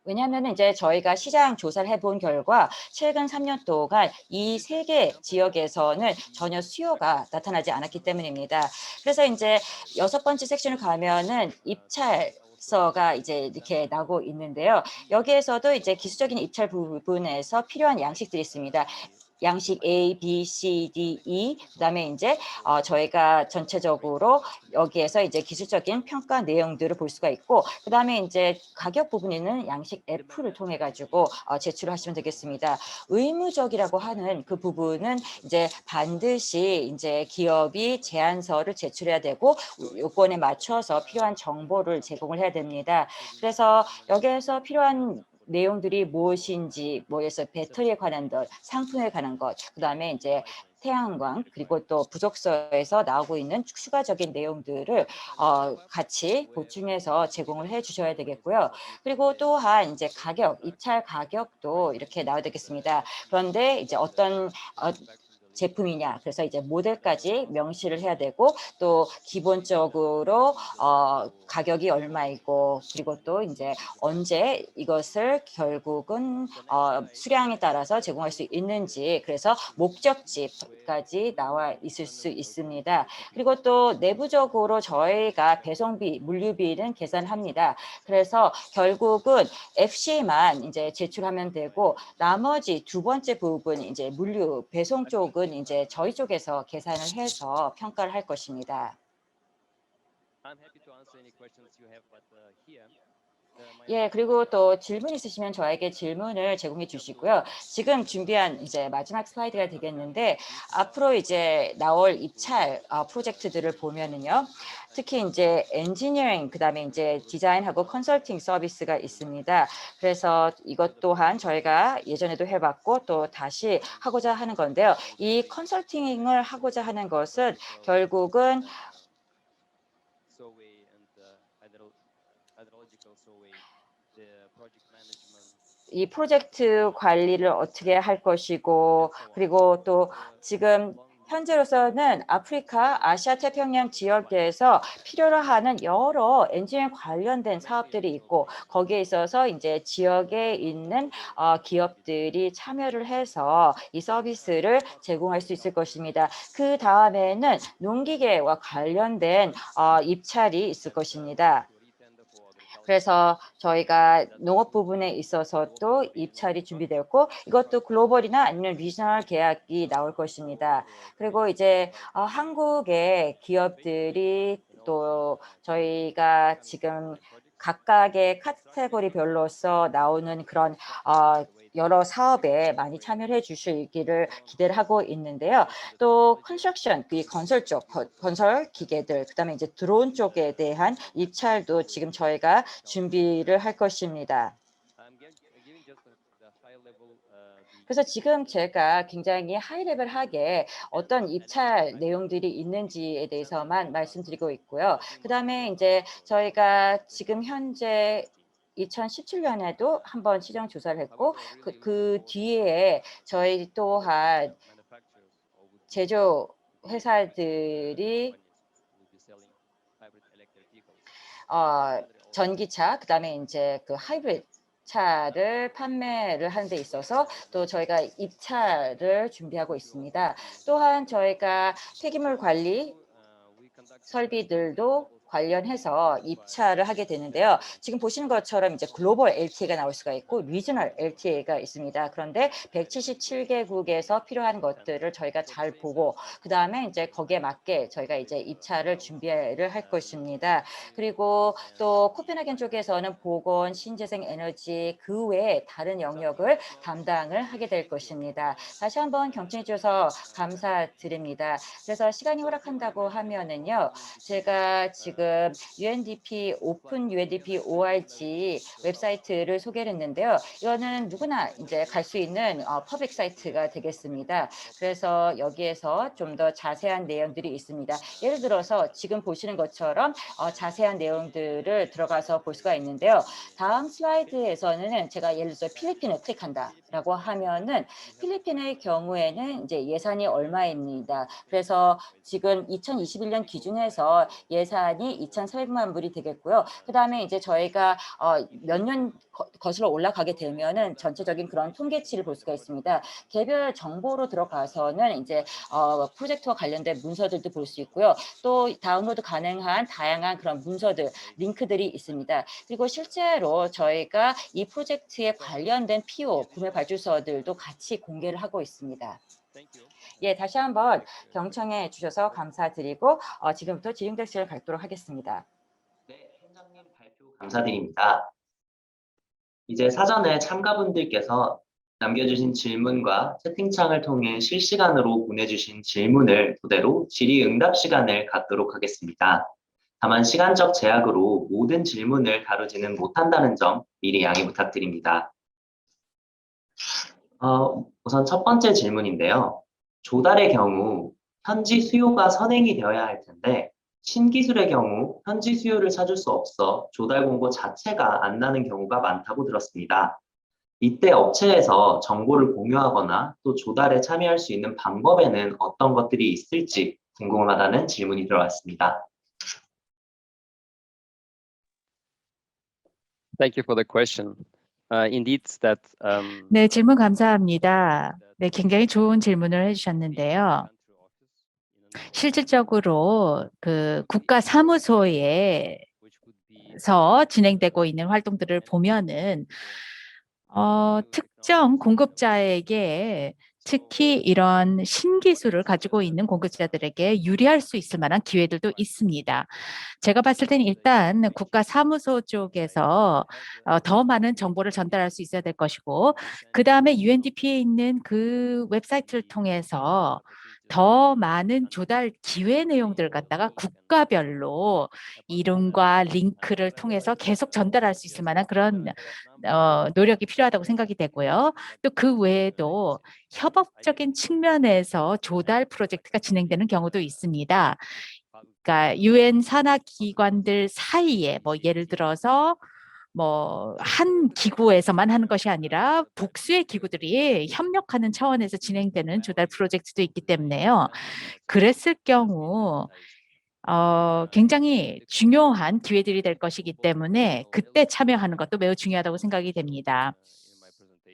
왜냐하면 이제 저희가 시장 조사를 해본 결과 최근 3년 동안 이 3개 지역에서는 전혀 수요가 나타나지 않았기 때문입니다. 그래서 이제 6번째 섹션을 가면은 입찰서가 이제 이렇게 나오고 있는데요. 여기에서도 이제 기술적인 입찰 부분에서 필요한 양식들이 있습니다. 양식 A, B, C, D, E 그다음에 이제 저희가 전체적으로 여기에서 이제 기술적인 평가 내용들을 볼 수가 있고 그다음에 이제 가격 부분에는 양식 F를 통해 가지고 제출을 하시면 되겠습니다. 의무적이라고 하는 그 부분은 이제 반드시 이제 기업이 제안서를 제출해야 되고 요건에 맞춰서 필요한 정보를 제공을 해야 됩니다. 그래서 여기에서 필요한 내용들이 무엇인지 뭐에서 배터리에 관한 것, 상품에 관한 것, 그다음에 이제 태양광 그리고 또 부속서에서 나오고 있는 추가적인 내용들을 같이 보충해서 제공을 해 주셔야 되겠고요. 그리고 또한 이제 가격, 입찰 가격도 이렇게 나와야 되겠습니다. 그런데 이제 어떤 제품이냐. 그래서 이제 모델까지 명시를 해야 되고 또 기본적으로 가격이 얼마이고 그리고 또 이제 언제 이것을 결국은 수량에 따라서 제공할 수 있는지 그래서 목적지까지 나와 있을 수 있습니다. 그리고 또 내부적으로 저희가 배송비, 물류비는 계산합니다. 그래서 결국은 FC만 이제 제출하면 되고 나머지 두 번째 부분 이제 물류 배송 쪽은 이제 저희 쪽에서 계산을 해서 평가를 할 것입니다. 예, 그리고 또 질문 있으시면 저에게 질문을 제공해 주시고요. 지금 준비한 이제 마지막 슬라이드가 되겠는데 앞으로 이제 나올 입찰 프로젝트들을 보면은요. 특히 이제 엔지니어링 그다음에 이제 디자인하고 컨설팅 서비스가 있습니다. 그래서 이것 또한 저희가 예전에도 해봤고 또 다시 하고자 하는 건데요. 이 컨설팅을 하고자 하는 것은 결국은 이 프로젝트 관리를 어떻게 할 것이고, 그리고 또 지금 현재로서는 아프리카, 아시아 태평양 지역에서 필요로 하는 여러 엔지니어링 관련된 사업들이 있고, 거기에 있어서 이제 지역에 있는 기업들이 참여를 해서 이 서비스를 제공할 수 있을 것입니다. 그 다음에는 농기계와 관련된 입찰이 있을 것입니다. 그래서 저희가 농업 부분에 있어서도 입찰이 준비되었고, 이것도 글로벌이나 아니면 리저널 계약이 나올 것입니다. 그리고 이제 한국의 기업들이 또 저희가 지금 각각의 카테고리별로서 나오는 그런 여러 사업에 많이 참여를 해 주시기를 기대를 하고 있는데요. 또 컨스트럭션, 이 건설 쪽, 건설 기계들, 그다음에 이제 드론 쪽에 대한 입찰도 지금 저희가 준비를 할 것입니다. 그래서 지금 제가 굉장히 하이레벨하게 어떤 입찰 내용들이 있는지에 대해서만 말씀드리고 있고요. 그다음에 이제 저희가 지금 현재 2017년에도 한번 시장 조사를 했고, 그 뒤에 저희 또한 제조 회사들이 전기차, 그다음에 이제 그 하이브리드 차를 판매를 하는 데 있어서 또 저희가 입찰을 준비하고 있습니다. 또한 저희가 폐기물 관리 설비들도 관련해서 입찰을 하게 되는데요. 지금 보시는 것처럼 이제 글로벌 LTA가 나올 수가 있고 리저널 LTA가 있습니다. 그런데 177개국에서 필요한 것들을 저희가 잘 보고 그다음에 이제 거기에 맞게 저희가 이제 입찰을 준비를 할 것입니다. 그리고 또 코펜하겐 쪽에서는 보건, 신재생 에너지 그 외에 다른 영역을 담당을 하게 될 것입니다. 다시 한번 경청해 주셔서 감사드립니다. 그래서 시간이 허락한다고 하면은요. 제가 지금 UNDP 오픈 UNDP ORG 웹사이트를 소개를 했는데요. 이거는 누구나 이제 갈 수 있는 퍼블릭 사이트가 되겠습니다. 그래서 여기에서 좀 더 자세한 내용들이 있습니다. 예를 들어서 지금 보시는 것처럼 자세한 내용들을 들어가서 볼 수가 있는데요. 다음 슬라이드에서는 제가 예를 들어서 필리핀을 클릭한다라고 하면은 필리핀의 경우에는 이제 예산이 얼마입니다. 그래서 지금 2021년 기준에서 예산이 2,400만 불이 되겠고요. 그다음에 이제 저희가 몇 년 거슬러 올라가게 되면은 전체적인 그런 통계치를 볼 수가 있습니다. 개별 정보로 들어가서는 이제 프로젝트와 관련된 문서들도 볼 수 있고요. 또 다운로드 가능한 다양한 그런 문서들, 링크들이 있습니다. 그리고 실제로 저희가 이 프로젝트에 관련된 PO, 구매 발주서들도 같이 공개를 하고 있습니다. 예, 다시 한번 경청해 주셔서 감사드리고 지금부터 질의응답실을 갖도록 하겠습니다. 네, 팀장님 발표 감사드립니다. 이제 사전에 참가분들께서 남겨주신 질문과 채팅창을 통해 실시간으로 보내주신 질문을 토대로 질의응답 시간을 갖도록 하겠습니다. 다만 시간적 제약으로 모든 질문을 다루지는 못한다는 점 미리 양해 부탁드립니다. 우선 첫 번째 질문인데요. 조달의 경우 현지 수요가 선행이 되어야 할 텐데 신기술의 경우 현지 수요를 찾을 수 없어 조달 공고 자체가 안 나는 경우가 많다고 들었습니다. 이때 업체에서 정보를 공유하거나 또 조달에 참여할 수 있는 방법에는 어떤 것들이 있을지 궁금하다는 질문이 들어왔습니다. Thank you for the question. Indeed, that 네, 질문 감사합니다. 네, 굉장히 좋은 질문을 해주셨는데요. 실질적으로 그 국가 사무소에서 진행되고 있는 활동들을 보면은 특정 공급자에게 특히 이런 신기술을 가지고 있는 공급자들에게 유리할 수 있을 만한 기회들도 있습니다. 제가 봤을 때는 일단 국가 사무소 쪽에서 더 많은 정보를 전달할 수 있어야 될 것이고, 그 다음에 UNDP에 있는 그 웹사이트를 통해서 더 많은 조달 기회 내용들을 갖다가 국가별로 이름과 링크를 통해서 계속 전달할 수 있을 만한 그런 노력이 필요하다고 생각이 되고요. 또 그 외에도 협업적인 측면에서 조달 프로젝트가 진행되는 경우도 있습니다. 그러니까 UN 산하 기관들 사이에 뭐 예를 들어서 뭐 한 기구에서만 하는 것이 아니라 복수의 기구들이 협력하는 차원에서 진행되는 조달 프로젝트도 있기 때문에요. 그랬을 경우 굉장히 중요한 기회들이 될 것이기 때문에 그때 참여하는 것도 매우 중요하다고 생각이 됩니다.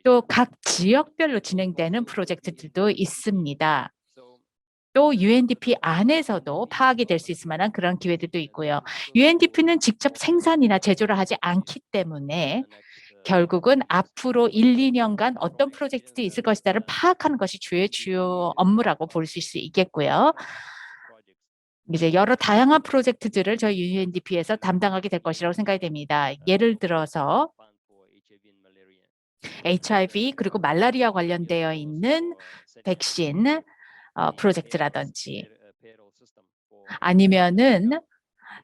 또 각 지역별로 진행되는 프로젝트들도 있습니다. 또 UNDP 안에서도 파악이 될 수 있을 만한 그런 기회들도 있고요. UNDP는 직접 생산이나 제조를 하지 않기 때문에 결국은 앞으로 1, 2년간 어떤 프로젝트도 있을 것이다를 파악하는 것이 주요 업무라고 볼 수 있겠고요. 이제 여러 다양한 프로젝트들을 저희 UNDP에서 담당하게 될 것이라고 생각이 됩니다. 예를 들어서 HIV 그리고 말라리아 관련되어 있는 백신 프로젝트라든지 아니면은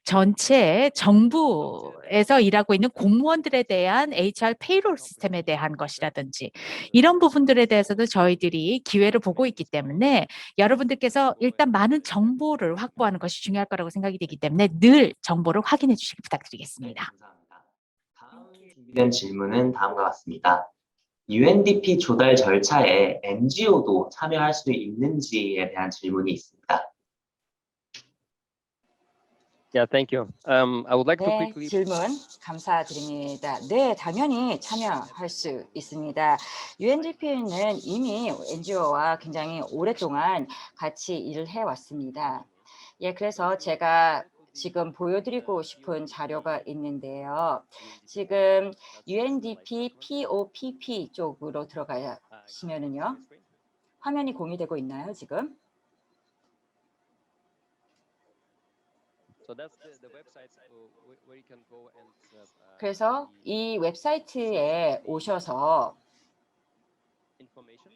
전체 정부에서 일하고 있는 공무원들에 대한 HR 페이롤 시스템에 대한 것이라든지 이런 부분들에 대해서도 저희들이 기회를 보고 있기 때문에 여러분들께서 일단 많은 정보를 확보하는 것이 중요할 거라고 생각이 되기 때문에 늘 정보를 확인해 주시기 네, 부탁드리겠습니다. 감사합니다. 다음 준비된 질문은 다음과 같습니다. UNDP 조달 절차에 NGO도 참여할 수 있는지에 대한 질문이 있습니다. Yeah, thank you. I would like to 네, quickly 질문 감사드립니다. 네, 당연히 참여할 수 있습니다. UNDP는 이미 NGO와 굉장히 오랫동안 같이 일을 해왔습니다. 예, 그래서 제가 지금 보여드리고 싶은 자료가 있는데요. 지금 UNDP POPP 쪽으로 들어가시면은요. 화면이 공유되고 있나요, 지금? So that's the website where you can go and 그래서 이 웹사이트에 오셔서 information.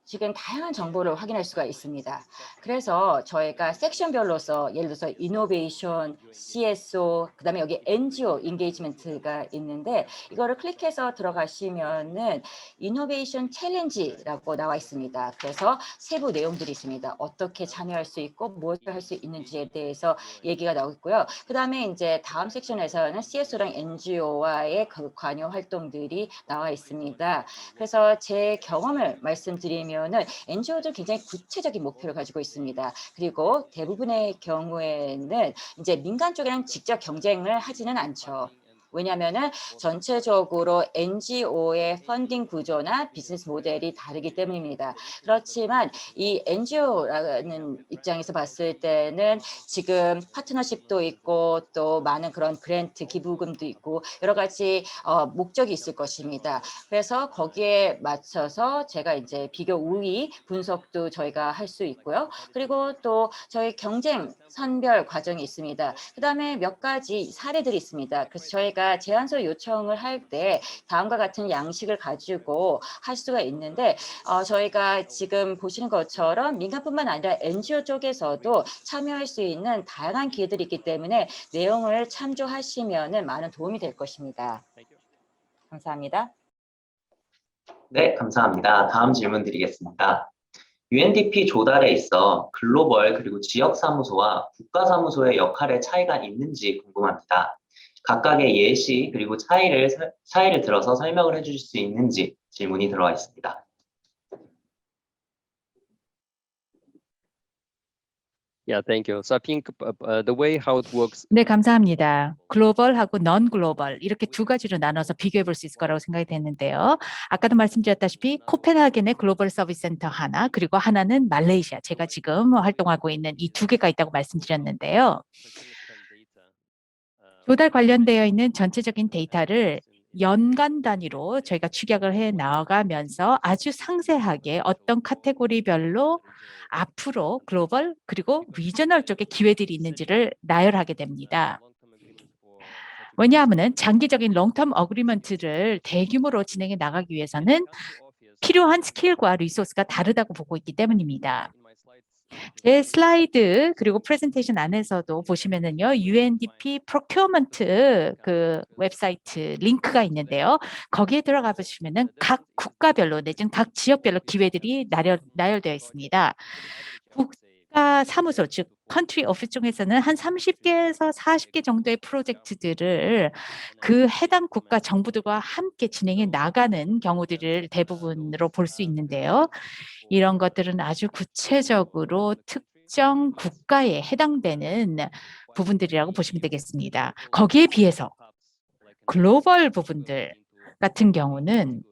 지금 다양한 정보를 확인할 수가 있습니다. 그래서 저희가 섹션별로서 예를 들어서 이노베이션, CSO, 그다음에 여기 NGO 인게이지먼트가 있는데 이거를 클릭해서 들어가시면은 이노베이션 챌린지라고 나와 있습니다. 그래서 세부 내용들이 있습니다. 어떻게 참여할 수 있고 무엇을 할 수 있는지에 대해서 얘기가 나오고 있고요. 그다음에 이제 다음 섹션에서는 CSO랑 NGO와의 그 관여 활동들이 나와 있습니다. 그래서 제 경험을 말씀드리면 NGO들 굉장히 구체적인 목표를 가지고 있습니다. 그리고 대부분의 경우에는 이제 민간 쪽이랑 직접 경쟁을 하지는 않죠. 왜냐하면 전체적으로 NGO의 펀딩 구조나 비즈니스 모델이 다르기 때문입니다. 그렇지만 이 NGO라는 입장에서 봤을 때는 지금 파트너십도 있고 또 많은 그런 그랜트 기부금도 있고 여러 가지 목적이 있을 것입니다. 그래서 거기에 맞춰서 제가 이제 비교 우위 분석도 저희가 할 수 있고요. 그리고 또 저희 경쟁 선별 과정이 있습니다. 그다음에 몇 가지 사례들이 있습니다. 그래서 저희가 제안서 요청을 할 때 다음과 같은 양식을 가지고 할 수가 있는데 저희가 지금 보시는 것처럼 민간뿐만 아니라 NGO 쪽에서도 참여할 수 있는 다양한 기회들이 있기 때문에 내용을 참조하시면 많은 도움이 될 것입니다. 감사합니다. 네, 감사합니다. 다음 질문 드리겠습니다. UNDP 조달에 있어 글로벌 그리고 지역 사무소와 국가 사무소의 역할의 차이가 있는지 궁금합니다. 각각의 예시 그리고 차이를 들어서 설명을 해주실 수 있는지 질문이 들어와 있습니다. Yeah, thank you. So I think the way how it works. 네, 감사합니다. 글로벌하고 넌 글로벌 이렇게 두 가지로 나눠서 비교해 볼 수 있을 거라고 생각이 됐는데요. 아까도 말씀드렸다시피 코펜하겐의 글로벌 서비스 센터 하나 그리고 하나는 말레이시아 제가 지금 활동하고 있는 이 두 개가 있다고 말씀드렸는데요. 조달 관련되어 있는 전체적인 데이터를 연간 단위로 저희가 축약을 해 나가면서 아주 상세하게 어떤 카테고리별로 앞으로 글로벌 그리고 리저널 쪽에 기회들이 있는지를 나열하게 됩니다. 왜냐하면 장기적인 롱텀 어그리먼트를 대규모로 진행해 나가기 위해서는 필요한 스킬과 리소스가 다르다고 보고 있기 때문입니다. 제 슬라이드 그리고 프레젠테이션 안에서도 보시면은요, UNDP 프로큐어먼트 그 웹사이트 링크가 있는데요. 거기에 들어가 보시면은 각 국가별로 내지는 각 지역별로 기회들이 나열되어 있습니다. 국가 사무소, 즉 컨트리 오피스 중에서는 한 30개에서 40개 정도의 프로젝트들을 그 해당 국가 정부들과 함께 진행해 나가는 경우들을 대부분으로 볼 수 있는데요. 이런 것들은 아주 구체적으로 특정 국가에 해당되는 부분들이라고 보시면 되겠습니다. 거기에 비해서 글로벌 부분들 같은 경우는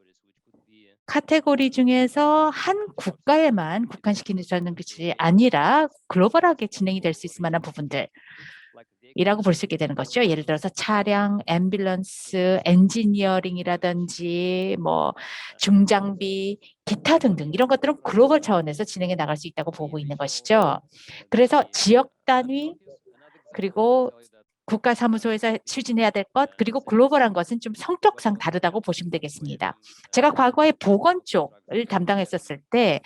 카테고리 중에서 한 국가에만 국한시키는 것이 아니라 글로벌하게 진행이 될 수 있을 만한 부분들이라고 볼 수 있게 되는 것이죠. 예를 들어서 차량, 앰뷸런스, 엔지니어링이라든지 뭐 중장비, 기타 등등 이런 것들은 글로벌 차원에서 진행해 나갈 수 있다고 보고 있는 것이죠. 그래서 지역 단위 그리고 국가 사무소에서 추진해야 될 것, 그리고 글로벌한 것은 좀 성격상 다르다고 보시면 되겠습니다. 제가 과거에 보건 쪽을 담당했었을 때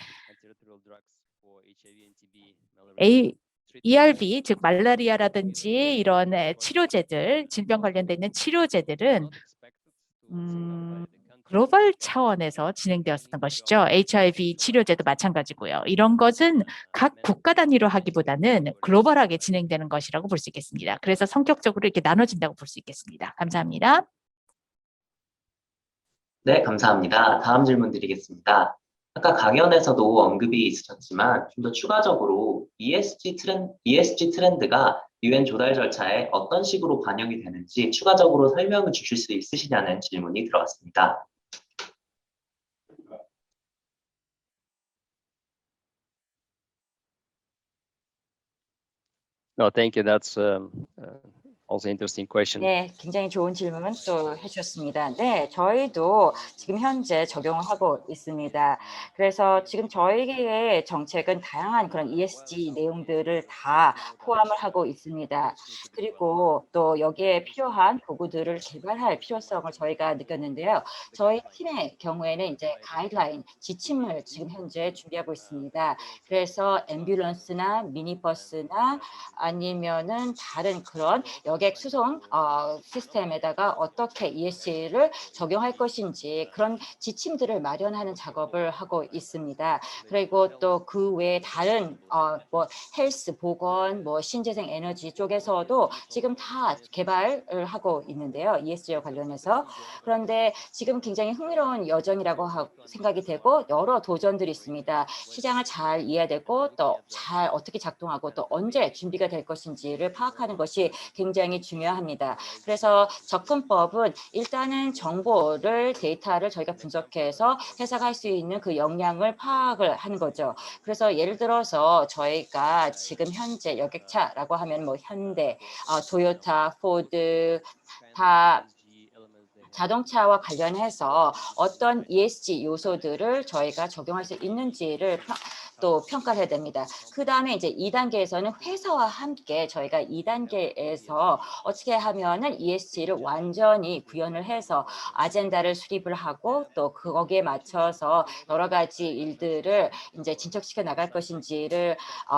ERB, 즉 말라리아라든지 이런 치료제들, 질병 관련돼 있는 치료제들은 글로벌 차원에서 진행되었던 것이죠. HIV 치료제도 마찬가지고요. 이런 것은 각 국가 단위로 하기보다는 글로벌하게 진행되는 것이라고 볼 수 있겠습니다. 그래서 성격적으로 이렇게 나눠진다고 볼 수 있겠습니다. 감사합니다. 네, 감사합니다. 다음 질문 드리겠습니다. 아까 강연에서도 언급이 있으셨지만 좀 더 추가적으로 ESG 트렌드가 UN 조달 절차에 어떤 식으로 반영이 되는지 추가적으로 설명을 주실 수 있으시냐는 질문이 들어왔습니다. No, thank you. That's also interesting question. 네, 굉장히 좋은 질문 또 해주셨습니다. 네, 저희도 지금 현재 적용하고 있습니다. 그래서 지금 저희의 정책은 다양한 그런 ESG 내용들을 다 포함을 하고 있습니다. 그리고 또 여기에 필요한 도구들을 개발할 필요성을 저희가 느꼈는데요. 저희 팀의 경우에는 이제 가이드라인, 지침을 지금 현재 준비하고 있습니다. 그래서 앰뷸런스나 미니버스나 아니면은 다른 그런 여객 수송 시스템에다가 어떻게 ESG를 적용할 것인지 그런 지침들을 마련하는 작업을 하고 있습니다. 그리고 또 그 외에 다른 뭐 헬스, 보건, 뭐 신재생 에너지 쪽에서도 지금 다 개발을 하고 있는데요. ESG와 관련해서. 그런데 지금 굉장히 흥미로운 여정이라고 생각이 되고 여러 도전들이 있습니다. 시장을 잘 이해되고 또 잘 어떻게 작동하고 또 언제 준비가 될 것인지를 파악하는 것이 굉장히 중요합니다. 그래서 접근법은 일단은 정보를 데이터를 저희가 분석해서 해석할 수 있는 그 역량을 파악을 하는 거죠. 그래서 예를 들어서 저희가 지금 현재 여객차라고 하면 뭐 현대, 토요타, 포드 다 자동차와 관련해서 어떤 ESG 요소들을 저희가 적용할 수 있는지를 또 평가를 해야 됩니다. 그 다음에 이제 2단계에서는 회사와 함께 저희가 2단계에서 어떻게 하면은 ESG를 완전히 구현을 해서 아젠다를 수립을 하고 또 거기에 맞춰서 여러 가지 일들을 이제 진척시켜 나갈 것인지를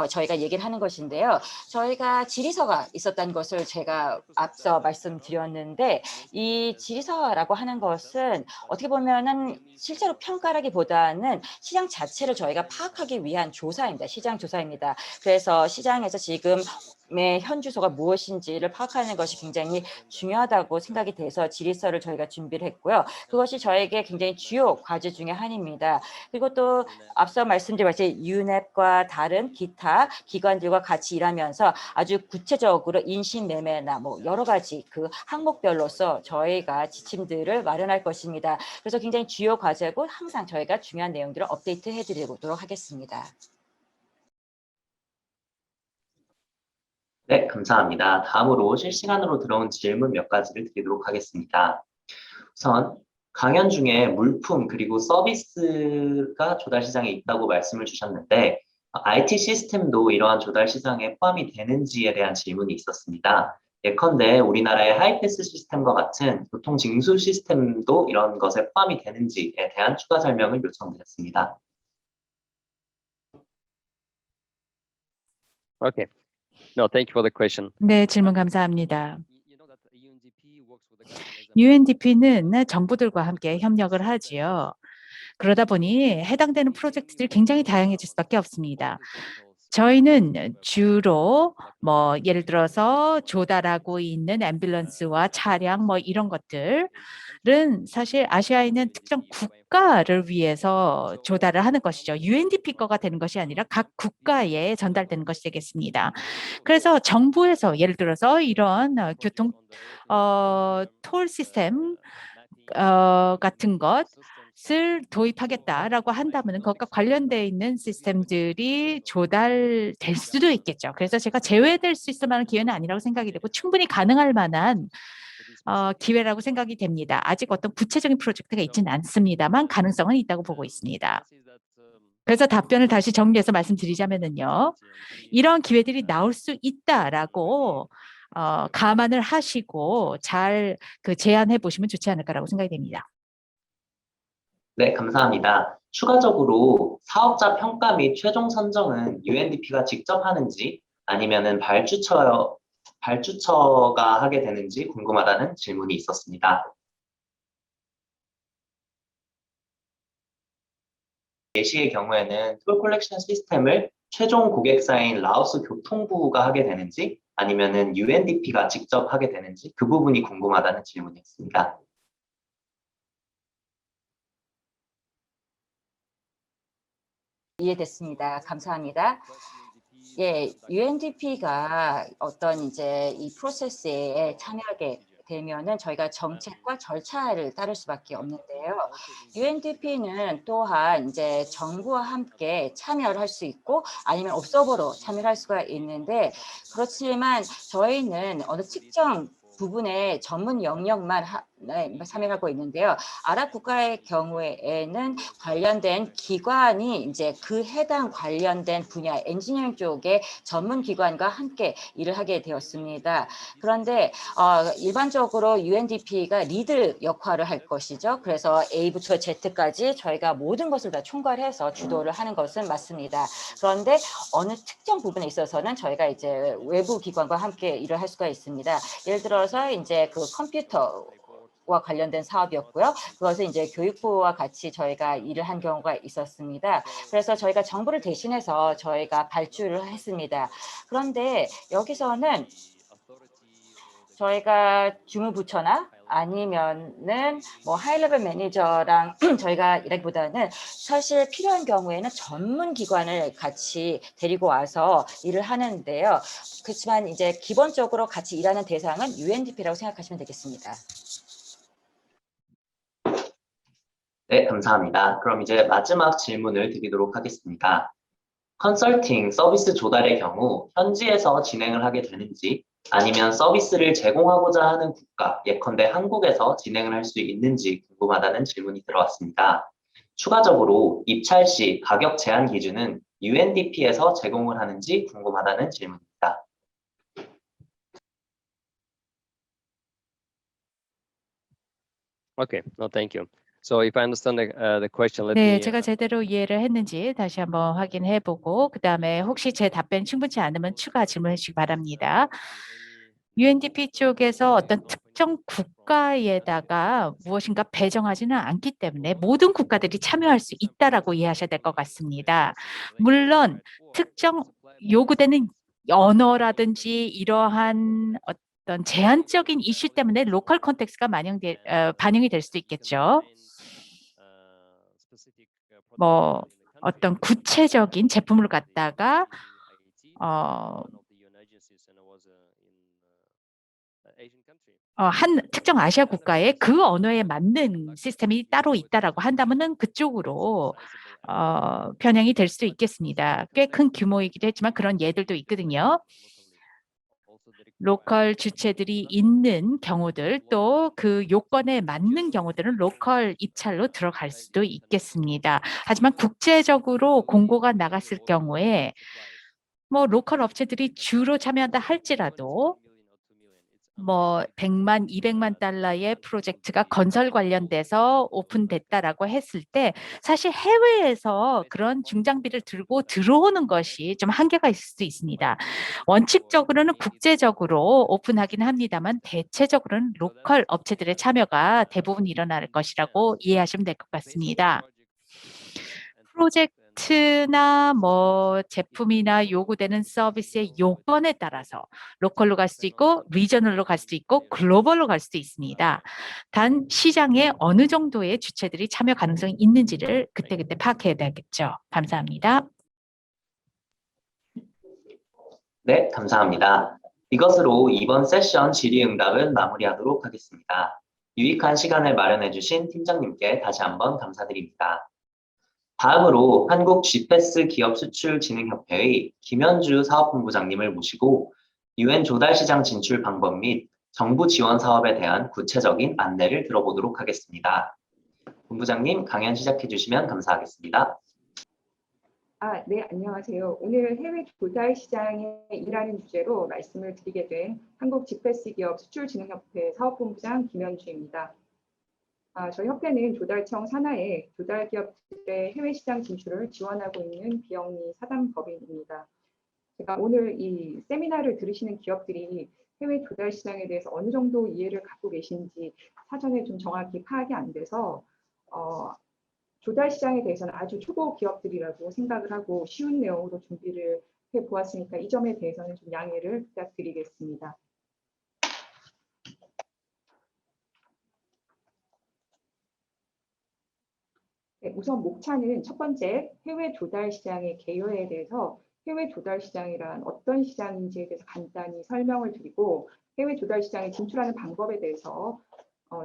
저희가 얘기를 하는 것인데요. 저희가 질의서가 있었다는 것을 제가 앞서 말씀드렸는데 이 질의서라고 하는 것은 어떻게 보면은 실제로 평가라기보다는 시장 자체를 저희가 파악하기 위한 조사입니다. 시장 조사입니다. 그래서 시장에서 지금의 현주소가 무엇인지를 파악하는 것이 굉장히 중요하다고 생각이 돼서 질의서를 저희가 준비를 했고요. 그것이 저에게 굉장히 주요 과제 중에 하나입니다. 그리고 또 앞서 말씀드린 것이 UNEP과 다른 기타 기관들과 같이 일하면서 아주 구체적으로 인신매매나 뭐 여러 가지 그 항목별로서 저희가 지침들을 마련할 것입니다. 그래서 굉장히 주요 과제고 항상 저희가 중요한 내용들을 업데이트 해드리도록 하겠습니다. 네, 감사합니다. 다음으로 실시간으로 들어온 질문 몇 가지를 드리도록 하겠습니다. 우선 강연 중에 물품 그리고 서비스가 조달 시장에 있다고 말씀을 주셨는데 IT 시스템도 이러한 조달 시장에 포함이 되는지에 대한 질문이 있었습니다. 예컨대 우리나라의 하이패스 시스템과 같은 교통 징수 시스템도 이런 것에 포함이 되는지에 대한 추가 설명을 요청드렸습니다. Okay. No, thank you for the question. 네, 질문 감사합니다. UNDP는 정부들과 함께 협력을 하지요. 그러다 보니 해당되는 프로젝트들이 굉장히 다양해질 수밖에 없습니다. 저희는 주로 뭐 예를 들어서 조달하고 있는 앰뷸런스와 차량 뭐 이런 것들은 사실 아시아에 있는 특정 국가를 위해서 조달을 하는 것이죠. UNDP 거가 되는 것이 아니라 각 국가에 전달되는 것이 되겠습니다. 그래서 정부에서 예를 들어서 이런 교통 톨 시스템 같은 것을 도입하겠다라고 한다면 그것과 관련되어 있는 시스템들이 조달될 수도 있겠죠. 그래서 제가 제외될 수 있을 만한 기회는 아니라고 생각이 되고 충분히 가능할 만한 기회라고 생각이 됩니다. 아직 어떤 구체적인 프로젝트가 있지는 않습니다만 가능성은 있다고 보고 있습니다. 그래서 답변을 다시 정리해서 말씀드리자면요. 이런 기회들이 나올 수 있다라고 감안을 하시고 잘 제안해 보시면 좋지 않을까라고 생각이 됩니다. 네, 감사합니다. 추가적으로 사업자 평가 및 최종 선정은 UNDP가 직접 하는지 아니면은 발주처가 하게 되는지 궁금하다는 질문이 있었습니다. 예시의 경우에는 톨 컬렉션 시스템을 최종 고객사인 라오스 교통부가 하게 되는지 아니면은 UNDP가 직접 하게 되는지 그 부분이 궁금하다는 질문이었습니다. 이해됐습니다. 감사합니다. 예, UNDP가 어떤 이제 이 프로세스에 참여하게 되면은 저희가 정책과 절차를 따를 수밖에 없는데요. UNDP는 또한 이제 정부와 함께 참여를 할 수 있고 아니면 옵서버로 참여를 할 수가 있는데 그렇지만 저희는 어느 특정 부분의 전문 영역만 참여하고 있는데요. 아랍 국가의 경우에는 관련된 기관이 이제 그 해당 관련된 분야 엔지니어링 쪽의 전문 기관과 함께 일을 하게 되었습니다. 그런데 일반적으로 UNDP가 리드 역할을 할 것이죠. 그래서 A부터 Z까지 저희가 모든 것을 다 총괄해서 주도를 하는 것은 맞습니다. 그런데 어느 특정 부분에 있어서는 저희가 이제 외부 기관과 함께 일을 할 수가 있습니다. 예를 들어서 이제 그 컴퓨터와 관련된 사업이었고요. 그것을 이제 교육부와 같이 저희가 일을 한 경우가 있었습니다. 그래서 저희가 정부를 대신해서 저희가 발주를 했습니다. 그런데 여기서는 저희가 주무부처나 아니면은 뭐 하이레벨 매니저랑 저희가 일하기보다는 사실 필요한 경우에는 전문 기관을 같이 데리고 와서 일을 하는데요. 그렇지만 이제 기본적으로 같이 일하는 대상은 UNDP라고 생각하시면 되겠습니다. 네, 감사합니다. 그럼 이제 마지막 질문을 드리도록 하겠습니다. 컨설팅 서비스 조달의 경우 현지에서 진행을 하게 되는지 아니면 서비스를 제공하고자 하는 국가, 예컨대 한국에서 진행을 할 수 있는지 궁금하다는 질문이 들어왔습니다. 추가적으로 입찰 시 가격 제한 기준은 UNDP에서 제공을 하는지 궁금하다는 질문입니다. Okay, no, thank you. So if I understand the question, let 네, me. 제가 제대로 이해를 했는지 다시 한번 확인해 보고 그다음에 혹시 제 답변이 충분치 않으면 추가 질문해 주시기 바랍니다. UNDP 쪽에서 어떤 특정 국가에다가 무엇인가 배정하지는 않기 때문에 모든 국가들이 참여할 수 있다라고 이해하셔야 될 것 같습니다. 물론 특정 요구되는 언어라든지 이러한 어떤 제한적인 이슈 때문에 로컬 컨텍스트가 반영이 될 수도 있겠죠. 뭐 어떤 구체적인 제품을 갖다가 한 특정 아시아 국가에 그 언어에 맞는 시스템이 따로 있다라고 한다면은 그쪽으로 편향이 될 수도 있겠습니다. 꽤 큰 규모이기도 했지만 그런 예들도 있거든요. 로컬 주체들이 있는 경우들 또 그 요건에 맞는 경우들은 로컬 입찰로 들어갈 수도 있겠습니다. 하지만 국제적으로 공고가 나갔을 경우에 뭐 로컬 업체들이 주로 참여한다 할지라도 뭐 100만, 200만 달러의 프로젝트가 건설 관련돼서 오픈됐다라고 했을 때 사실 해외에서 그런 중장비를 들고 들어오는 것이 좀 한계가 있을 수 있습니다. 원칙적으로는 국제적으로 오픈하긴 합니다만 대체적으로는 로컬 업체들의 참여가 대부분 일어날 것이라고 이해하시면 될 것 같습니다. 마트나 뭐 제품이나 요구되는 서비스의 요건에 따라서 로컬로 갈 수도 있고 리저널로 갈 수도 있고 글로벌로 갈 수도 있습니다. 단 시장에 어느 정도의 주체들이 참여 가능성이 있는지를 그때그때 파악해야 되겠죠. 감사합니다. 네, 감사합니다. 이것으로 이번 세션 질의응답은 마무리하도록 하겠습니다. 유익한 시간을 마련해 주신 팀장님께 다시 한번 감사드립니다. 다음으로 한국 GPAS 기업수출진흥협회의 김현주 사업본부장님을 모시고 UN 조달시장 진출 방법 및 정부 지원 사업에 대한 구체적인 안내를 들어보도록 하겠습니다. 본부장님, 강연 시작해 주시면 감사하겠습니다. 네, 안녕하세요. 오늘 해외 조달 시장에 일하는 주제로 말씀을 드리게 된 한국 GPAS 기업 수출진흥협회 사업본부장 김현주입니다. 저희 협회는 조달청 산하에 조달 기업들의 해외 시장 진출을 지원하고 있는 비영리 사단 법인입니다. 제가 오늘 이 세미나를 들으시는 기업들이 해외 조달 시장에 대해서 어느 정도 이해를 갖고 계신지 사전에 좀 정확히 파악이 안 돼서 조달 시장에 대해서는 아주 초보 기업들이라고 생각을 하고 쉬운 내용으로 준비를 해보았으니까 이 점에 대해서는 좀 양해를 부탁드리겠습니다. 네, 우선 목차는 첫 번째 해외 조달 시장의 개요에 대해서 해외 조달 시장이란 어떤 시장인지에 대해서 간단히 설명을 드리고 해외 조달 시장에 진출하는 방법에 대해서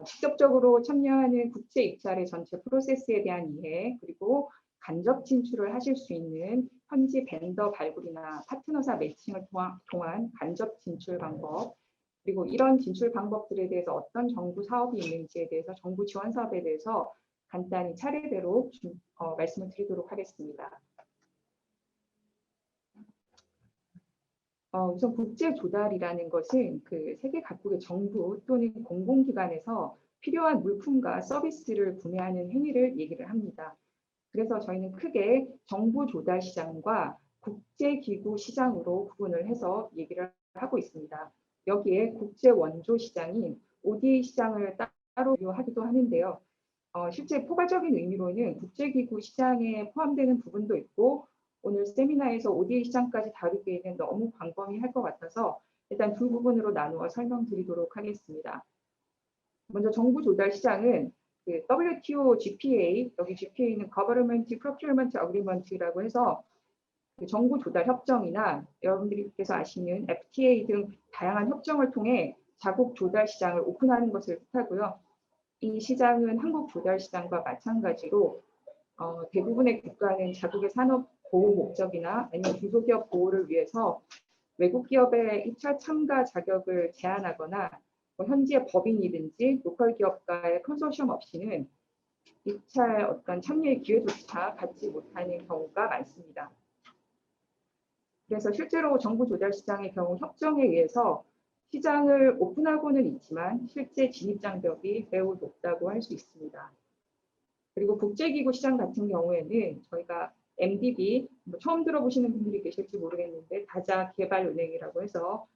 직접적으로 참여하는 국제 입찰의 전체 프로세스에 대한 이해, 그리고 간접 진출을 하실 수 있는 현지 벤더 발굴이나 파트너사 매칭을 통한 간접 진출 방법, 그리고 이런 진출 방법들에 대해서 어떤 정부 사업이 있는지에 대해서 정부 지원 사업에 대해서 간단히 차례대로 말씀을 드리도록 하겠습니다. 우선 국제 조달이라는 것은 그 세계 각국의 정부 또는 공공기관에서 필요한 물품과 서비스를 구매하는 행위를 얘기를 합니다. 그래서 저희는 크게 정부 조달 시장과 국제기구 시장으로 구분을 해서 얘기를 하고 있습니다. 여기에 국제 원조 시장인 ODA 시장을 따로 비교하기도 하는데요. 실제 포괄적인 의미로는 국제기구 시장에 포함되는 부분도 있고 오늘 세미나에서 ODA 시장까지 다루기에는 너무 광범위할 것 같아서 일단 두 부분으로 나누어 설명드리도록 하겠습니다. 먼저 정부 조달 시장은 그 WTO GPA, 여기 GPA는 Government Procurement Agreement라고 해서 그 정부 조달 협정이나 여러분들께서 아시는 FTA 등 다양한 협정을 통해 자국 조달 시장을 오픈하는 것을 뜻하고요. 이 시장은 한국 조달 시장과 마찬가지로 대부분의 국가는 자국의 산업 보호 목적이나 아니면 중소기업 보호를 위해서 외국 기업의 입찰 참가 자격을 제한하거나 현지의 법인이든지 로컬 기업과의 컨소시엄 없이는 입찰 어떤 참여의 기회조차 갖지 못하는 경우가 많습니다. 그래서 실제로 정부 조달 시장의 경우 협정에 의해서 시장을 오픈하고는 있지만 실제 진입 장벽이 매우 높다고 할 수 있습니다. 그리고 국제기구 시장 같은 경우에는 저희가 MDB, 처음 들어보시는 분들이 계실지 모르겠는데 다자 개발은행이라고 해서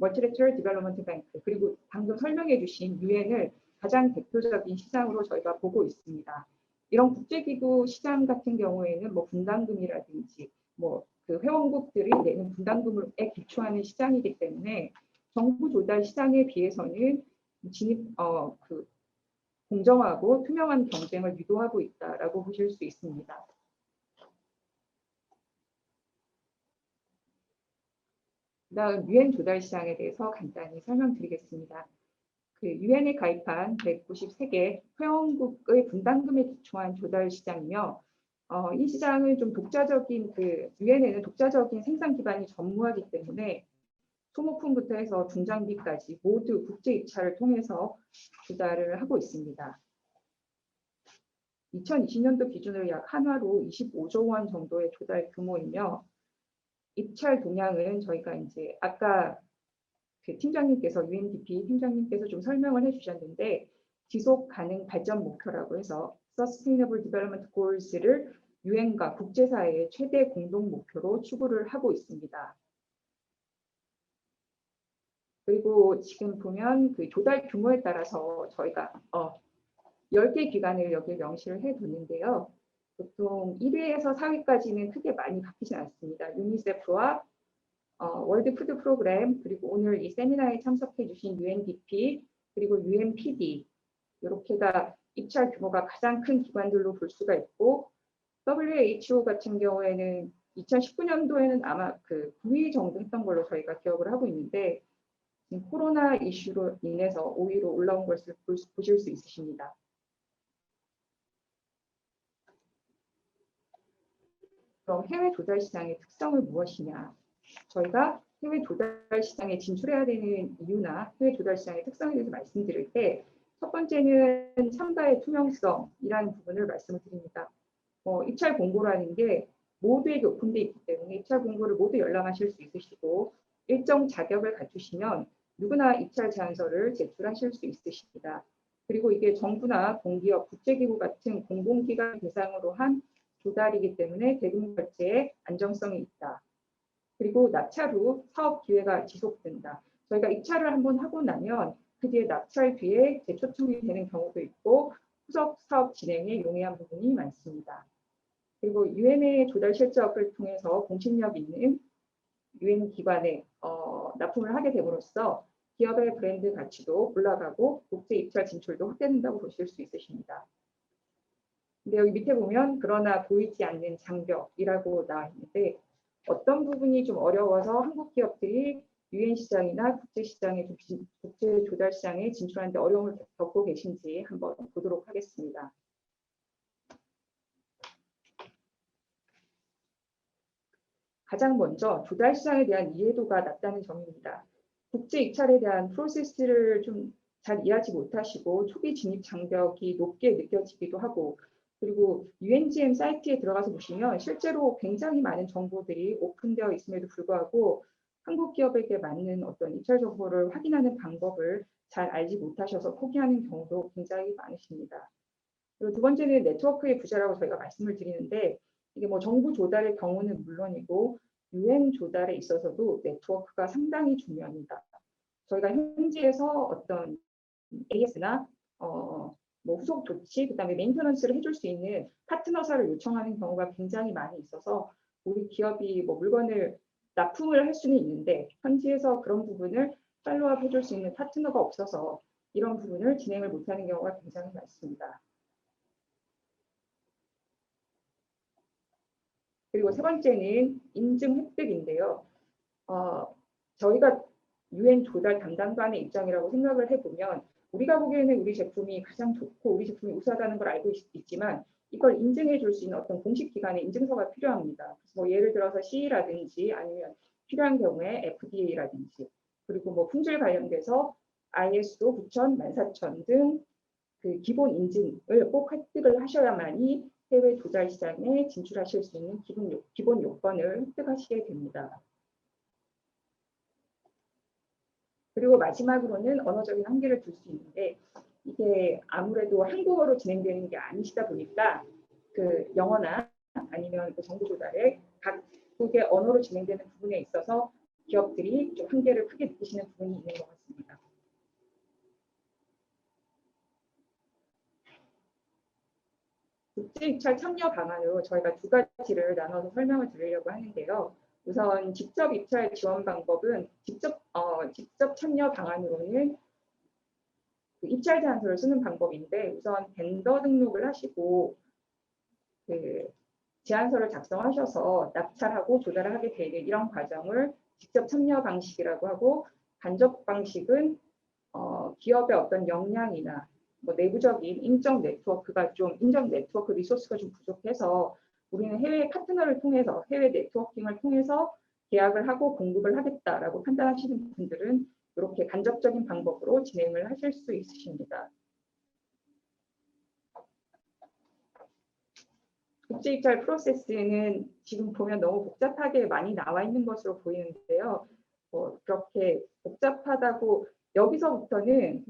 Multilateral Development Bank, 그리고 방금 설명해 주신 UN을 가장 대표적인 시장으로 저희가 보고 있습니다. 이런 국제기구 시장 같은 경우에는 뭐 분담금이라든지 그 회원국들이 내는 분담금에 기초하는 시장이기 때문에 정부 조달 시장에 비해서는 공정하고 투명한 경쟁을 유도하고 있다라고 보실 수 있습니다. 그다음 UN 조달 시장에 대해서 간단히 설명드리겠습니다. 그 UN에 가입한 193개 회원국의 분담금에 기초한 조달 시장이며 이 시장은 좀 독자적인 UN에는 독자적인 생산 기반이 전무하기 때문에 소모품부터 해서 중장비까지 모두 국제 입찰을 통해서 조달을 하고 있습니다. 2020년도 기준으로 약 한화로 25조 원 정도의 조달 규모이며 입찰 동향은 저희가 이제 아까 그 팀장님께서 UNDP 팀장님께서 좀 설명을 해주셨는데 지속 가능 발전 목표라고 해서 Sustainable Development Goals를 UN과 국제사회의 최대 공동 목표로 추구를 하고 있습니다. 그리고 지금 보면 그 조달 규모에 따라서 저희가 10개 기관을 여기 명시를 해뒀는데요. 보통 1위에서 4위까지는 크게 많이 바뀌진 않습니다. 유니세프와 월드 푸드 프로그램, 그리고 오늘 이 세미나에 참석해 주신 UNDP, 그리고 UNPD, 이렇게가 입찰 규모가 가장 큰 기관들로 볼 수가 있고, WHO 같은 경우에는 2019년도에는 아마 그 9위 정도 했던 걸로 저희가 기억을 하고 있는데, 지금 코로나 이슈로 인해서 5위로 올라온 것을 보실 수 있으십니다. 그럼 해외 조달 시장의 특성은 무엇이냐? 저희가 해외 조달 시장에 진출해야 되는 이유나 해외 조달 시장의 특성에 대해서 말씀드릴 때, 첫 번째는 참가의 투명성이라는 부분을 말씀을 드립니다. 입찰 공고라는 게 모두에게 오픈되어 있기 때문에 입찰 공고를 모두 열람하실 수 있으시고, 일정 자격을 갖추시면 누구나 입찰 제안서를 제출하실 수 있으십니다. 그리고 이게 정부나 공기업, 국제기구 같은 공공기관 대상으로 한 조달이기 때문에 대금 결제에 안정성이 있다. 그리고 낙찰 후 사업 기회가 지속된다. 저희가 입찰을 한번 하고 나면 그 뒤에 낙찰 뒤에 재초청이 되는 경우도 있고 후속 사업 진행에 용이한 부분이 많습니다. 그리고 유엔의 조달 실적을 통해서 공신력 있는 유엔 기관에 납품을 하게 됨으로써 기업의 브랜드 가치도 올라가고 국제 입찰 진출도 확대된다고 보실 수 있으십니다. 근데 여기 밑에 보면 그러나 보이지 않는 장벽이라고 나와 있는데, 어떤 부분이 좀 어려워서 한국 기업들이 유엔 시장이나 국제 조달 시장에 진출하는데 어려움을 겪고 계신지 한번 보도록 하겠습니다. 가장 먼저 조달 시장에 대한 이해도가 낮다는 점입니다. 국제 입찰에 대한 프로세스를 좀 잘 이해하지 못하시고 초기 진입 장벽이 높게 느껴지기도 하고, 그리고 UNGM 사이트에 들어가서 보시면 실제로 굉장히 많은 정보들이 오픈되어 있음에도 불구하고 한국 기업에게 맞는 어떤 입찰 정보를 확인하는 방법을 잘 알지 못하셔서 포기하는 경우도 굉장히 많으십니다. 그리고 두 번째는 네트워크의 부재라고 저희가 말씀을 드리는데, 이게 뭐 정부 조달의 경우는 물론이고 유엔 조달에 있어서도 네트워크가 상당히 중요합니다. 저희가 현지에서 어떤 AS나 뭐 후속 조치, 그다음에 메인터넌스를 해줄 수 있는 파트너사를 요청하는 경우가 굉장히 많이 있어서 우리 기업이 뭐 물건을 납품을 할 수는 있는데 현지에서 그런 부분을 팔로우업 해줄 수 있는 파트너가 없어서 이런 부분을 진행을 못하는 경우가 굉장히 많습니다. 그리고 세 번째는 인증 획득인데요. 저희가 유엔 조달 담당관의 입장이라고 생각을 해보면 우리가 보기에는 우리 제품이 가장 좋고 우리 제품이 우수하다는 걸 알고 있지만 이걸 인증해 줄 수 있는 어떤 공식 기관의 인증서가 필요합니다. 그래서 뭐 예를 들어서 CE라든지 아니면 필요한 경우에 FDA라든지, 그리고 뭐 품질 관련돼서 ISO 9000, 14000 등 그 기본 인증을 꼭 획득을 하셔야만이 해외 조달 시장에 진출하실 수 있는 기본 요건을 획득하시게 됩니다. 그리고 마지막으로는 언어적인 한계를 둘 수 있는데, 이게 아무래도 한국어로 진행되는 게 아니시다 보니까 그 영어나 아니면 그 정보 조달에 각국의 언어로 진행되는 부분에 있어서 기업들이 좀 한계를 크게 느끼시는 부분이 있는 것 같습니다. 국제 입찰 참여 방안으로 저희가 두 가지를 나눠서 설명을 드리려고 하는데요. 우선 직접 입찰 지원 방법은 직접 참여 방안으로는 그 입찰 제안서를 쓰는 방법인데, 우선 벤더 등록을 하시고 그 제안서를 작성하셔서 납찰하고 조달을 하게 되는 이런 과정을 직접 참여 방식이라고 하고, 간접 방식은 기업의 어떤 역량이나 뭐 내부적인 인적 네트워크 리소스가 좀 부족해서 우리는 해외 파트너를 통해서 해외 네트워킹을 통해서 계약을 하고 공급을 하겠다라고 판단하시는 분들은 이렇게 간접적인 방법으로 진행을 하실 수 있으십니다. 국제 입찰 프로세스는 지금 보면 너무 복잡하게 많이 나와 있는 것으로 보이는데요. 그렇게 복잡하다고, 여기서부터는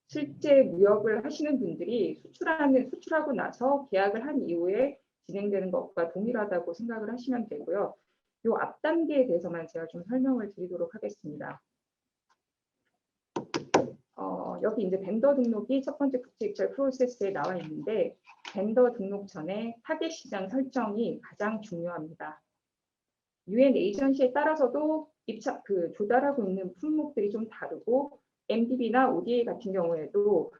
실제 무역을 하시는 분들이 수출하고 나서 계약을 한 이후에 진행되는 것과 동일하다고 생각을 하시면 되고요. 이 앞 단계에 대해서만 제가 좀 설명을 드리도록 하겠습니다. 여기 이제 벤더 등록이 첫 번째 국제 입찰 프로세스에 나와 있는데, 벤더 등록 전에 타겟 시장 설정이 가장 중요합니다. UN 에이전시에 따라서도 조달하고 있는 품목들이 좀 다르고 MDB나 ODA 같은 경우에도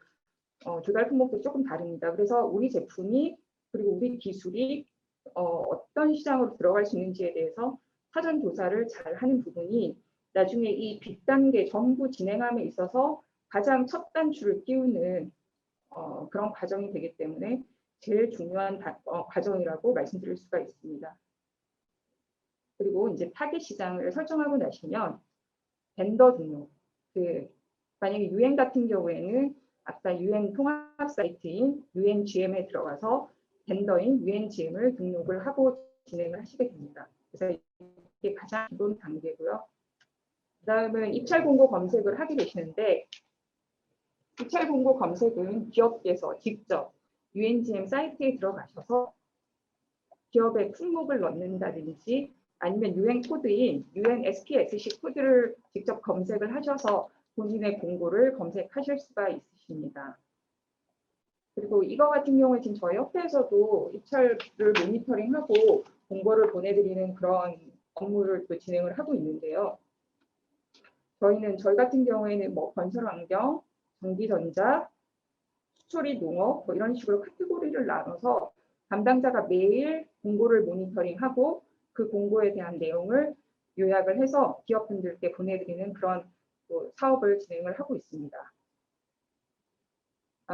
조달 품목도 조금 다릅니다. 그래서 우리 제품이 그리고 우리 기술이 어떤 시장으로 들어갈 수 있는지에 대해서 사전 조사를 잘 하는 부분이 나중에 이 뒷단계 전부 진행함에 있어서 가장 첫 단추를 띄우는 그런 과정이 되기 때문에 제일 중요한 과정이라고 말씀드릴 수가 있습니다. 그리고 이제 타겟 시장을 설정하고 나시면 벤더 등록, 만약에 UN 같은 경우에는 아까 UN 통합 사이트인 UNGM에 들어가서 벤더인 UNGM을 등록을 하고 진행을 하시게 됩니다. 그래서 이게 가장 기본 단계고요. 그다음은 입찰 공고 검색을 하게 되시는데 입찰 공고 검색은 기업께서 직접 UNGM 사이트에 들어가셔서 기업의 품목을 넣는다든지 아니면 UN 코드인 UN SPSC 코드를 직접 검색을 하셔서 본인의 공고를 검색하실 수가 있으십니다. 그리고 이거 같은 경우에 지금 저희 협회에서도 입찰을 모니터링하고 공고를 보내드리는 그런 업무를 또 진행을 하고 있는데요. 저희 같은 경우에는 뭐 건설환경, 전기전자, 수출이 농업 뭐 이런 식으로 카테고리를 나눠서 담당자가 매일 공고를 모니터링하고 그 공고에 대한 내용을 요약을 해서 기업분들께 보내드리는 그런 또 사업을 진행을 하고 있습니다.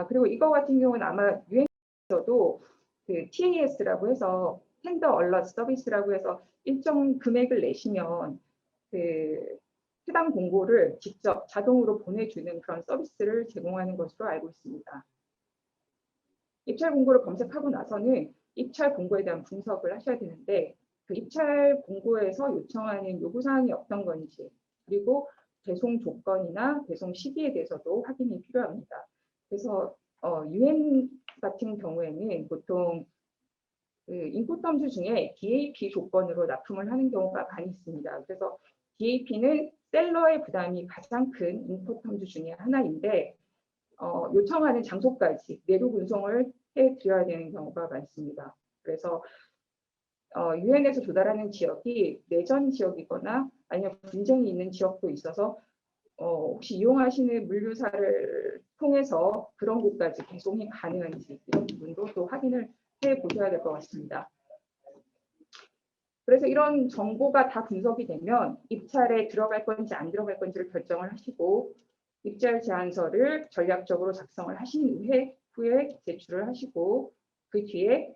그리고 이거 같은 경우는 아마 유엔에서도 그 TAS라고 해서 텐더 얼럿 서비스라고 해서 일정 금액을 내시면 그 해당 공고를 직접 자동으로 보내주는 그런 서비스를 제공하는 것으로 알고 있습니다. 입찰 공고를 검색하고 나서는 입찰 공고에 대한 분석을 하셔야 되는데 그 입찰 공고에서 요청하는 요구사항이 어떤 건지 그리고 배송 조건이나 배송 시기에 대해서도 확인이 필요합니다. 그래서 UN 같은 경우에는 보통 그 인코텀즈 중에 DAP 조건으로 납품을 하는 경우가 많이 있습니다. 그래서 DAP는 셀러의 부담이 가장 큰 인코텀즈 중에 하나인데 요청하는 장소까지 내부 운송을 해드려야 되는 경우가 많습니다. 그래서 UN에서 조달하는 지역이 내전 지역이거나 아니면 분쟁이 있는 지역도 있어서 혹시 이용하시는 물류사를 통해서 그런 곳까지 배송이 가능한지 이런 부분도 또 확인을 해보셔야 될 것 같습니다. 그래서 이런 정보가 다 분석이 되면 입찰에 들어갈 건지 안 들어갈 건지를 결정을 하시고 입찰 제안서를 전략적으로 작성을 하신 후에 제출을 하시고 그 뒤에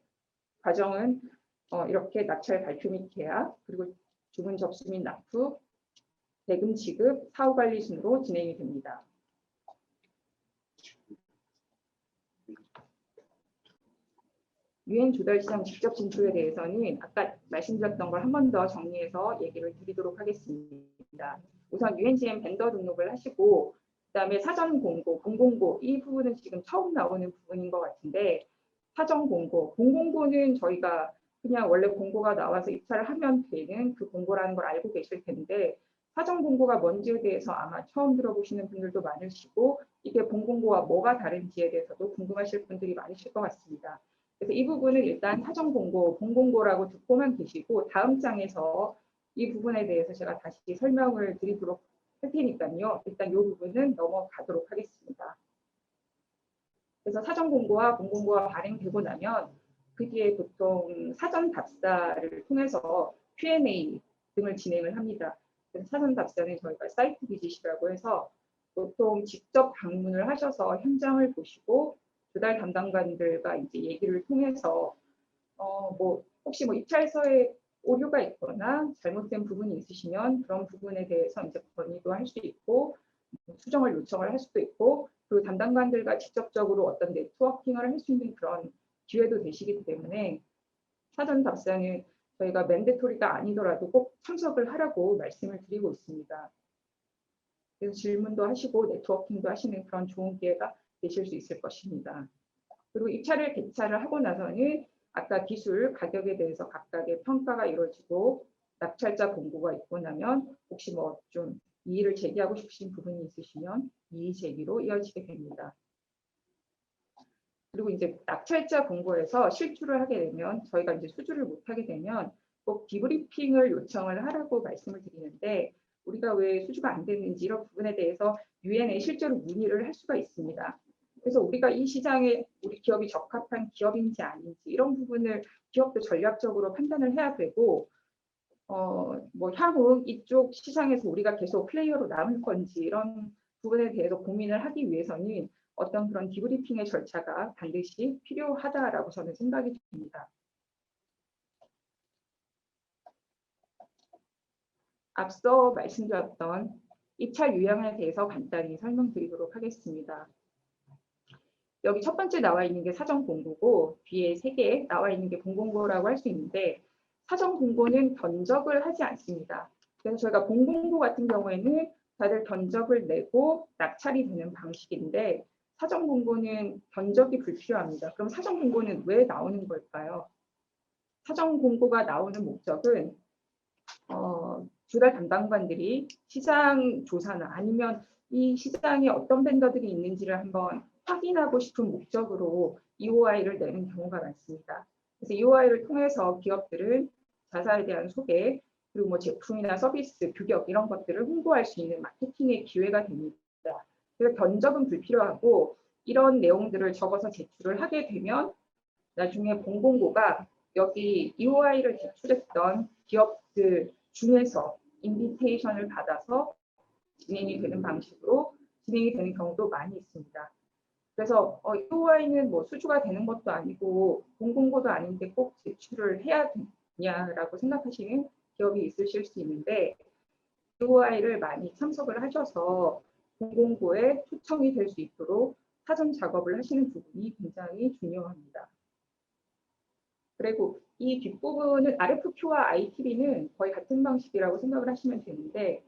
과정은 이렇게 낙찰 발표 및 계약 그리고 주문 접수 및 납부 대금 지급, 사후관리 순으로 진행이 됩니다. UN 조달 시장 직접 진출에 대해서는 아까 말씀드렸던 걸 한 번 더 정리해서 얘기를 드리도록 하겠습니다. 우선 UNGM 벤더 등록을 하시고 그다음에 사전 공고, 공공고 이 부분은 지금 처음 나오는 부분인 것 같은데 사전 공고, 공공고는 저희가 그냥 원래 공고가 나와서 입찰을 하면 되는 그 공고라는 걸 알고 계실 텐데 사전 공고가 뭔지에 대해서 아마 처음 들어보시는 분들도 많으시고 이게 본공고와 뭐가 다른지에 대해서도 궁금하실 분들이 많으실 것 같습니다. 그래서 이 부분은 일단 사전 공고, 본공고라고 듣고만 계시고 다음 장에서 이 부분에 대해서 제가 다시 설명을 드리도록 할 테니까요. 일단 이 부분은 넘어가도록 하겠습니다. 그래서 사전 공고와 본공고가 발행되고 나면 그 뒤에 보통 사전 답사를 통해서 Q&A 등을 진행을 합니다. 사전 답사는 저희가 사이트 비짓이라고 해서 보통 직접 방문을 하셔서 현장을 보시고 조달 담당관들과 이제 얘기를 통해서 혹시 입찰서에 오류가 있거나 잘못된 부분이 있으시면 그런 부분에 대해서 이제 건의도 할 수 있고 수정을 요청을 할 수도 있고 그리고 담당관들과 직접적으로 어떤 네트워킹을 할 수 있는 그런 기회도 되시기 때문에 사전 답사는 저희가 맨데토리가 아니더라도 꼭 참석을 하라고 말씀을 드리고 있습니다. 그래서 질문도 하시고 네트워킹도 하시는 그런 좋은 기회가 되실 수 있을 것입니다. 그리고 입찰을 개찰을 하고 나서는 아까 기술 가격에 대해서 각각의 평가가 이루어지고 낙찰자 공고가 있고 나면 혹시 좀 이의를 제기하고 싶으신 부분이 있으시면 이의 제기로 이어지게 됩니다. 그리고 이제 낙찰자 공고에서 실추를 하게 되면 저희가 이제 수주를 못하게 되면 꼭 디브리핑을 요청을 하라고 말씀을 드리는데 우리가 왜 수주가 안 됐는지 이런 부분에 대해서 유엔에 실제로 문의를 할 수가 있습니다. 그래서 우리가 이 시장에 우리 기업이 적합한 기업인지 아닌지 이런 부분을 기업도 전략적으로 판단을 해야 되고 뭐 향후 이쪽 시장에서 우리가 계속 플레이어로 남을 건지 이런 부분에 대해서 고민을 하기 위해서는 어떤 그런 디브리핑의 절차가 반드시 필요하다라고 저는 생각이 듭니다. 앞서 말씀드렸던 입찰 유형에 대해서 간단히 설명드리도록 하겠습니다. 여기 첫 번째 나와 있는 게 사전 공고고 뒤에 3개 나와 있는 게 본공고라고 할 수 있는데 사전 공고는 견적을 하지 않습니다. 그래서 저희가 본공고 같은 경우에는 다들 견적을 내고 낙찰이 되는 방식인데 사전 공고는 견적이 불필요합니다. 그럼 사전 공고는 왜 나오는 걸까요? 사전 공고가 나오는 목적은 조달 담당관들이 시장 조사나 아니면 이 시장에 어떤 벤더들이 있는지를 한번 확인하고 싶은 목적으로 EOI를 내는 경우가 많습니다. 그래서 EOI를 통해서 기업들은 자사에 대한 소개, 그리고 뭐 제품이나 서비스, 규격 이런 것들을 홍보할 수 있는 마케팅의 기회가 됩니다. 그래서 견적은 불필요하고 이런 내용들을 적어서 제출을 하게 되면 나중에 본공고가 여기 EOI를 제출했던 기업들 중에서 인비테이션을 받아서 진행이 되는 방식으로 진행이 되는 경우도 많이 있습니다. 그래서 EOI는 뭐 수주가 되는 것도 아니고 본공고도 아닌데 꼭 제출을 해야 되냐라고 생각하시는 기업이 있으실 수 있는데 EOI를 많이 참석을 하셔서 본공고에 초청이 될 수 있도록 사전 작업을 하시는 부분이 굉장히 중요합니다. 그리고 이 뒷부분은 RFQ와 ITB는 거의 같은 방식이라고 생각을 하시면 되는데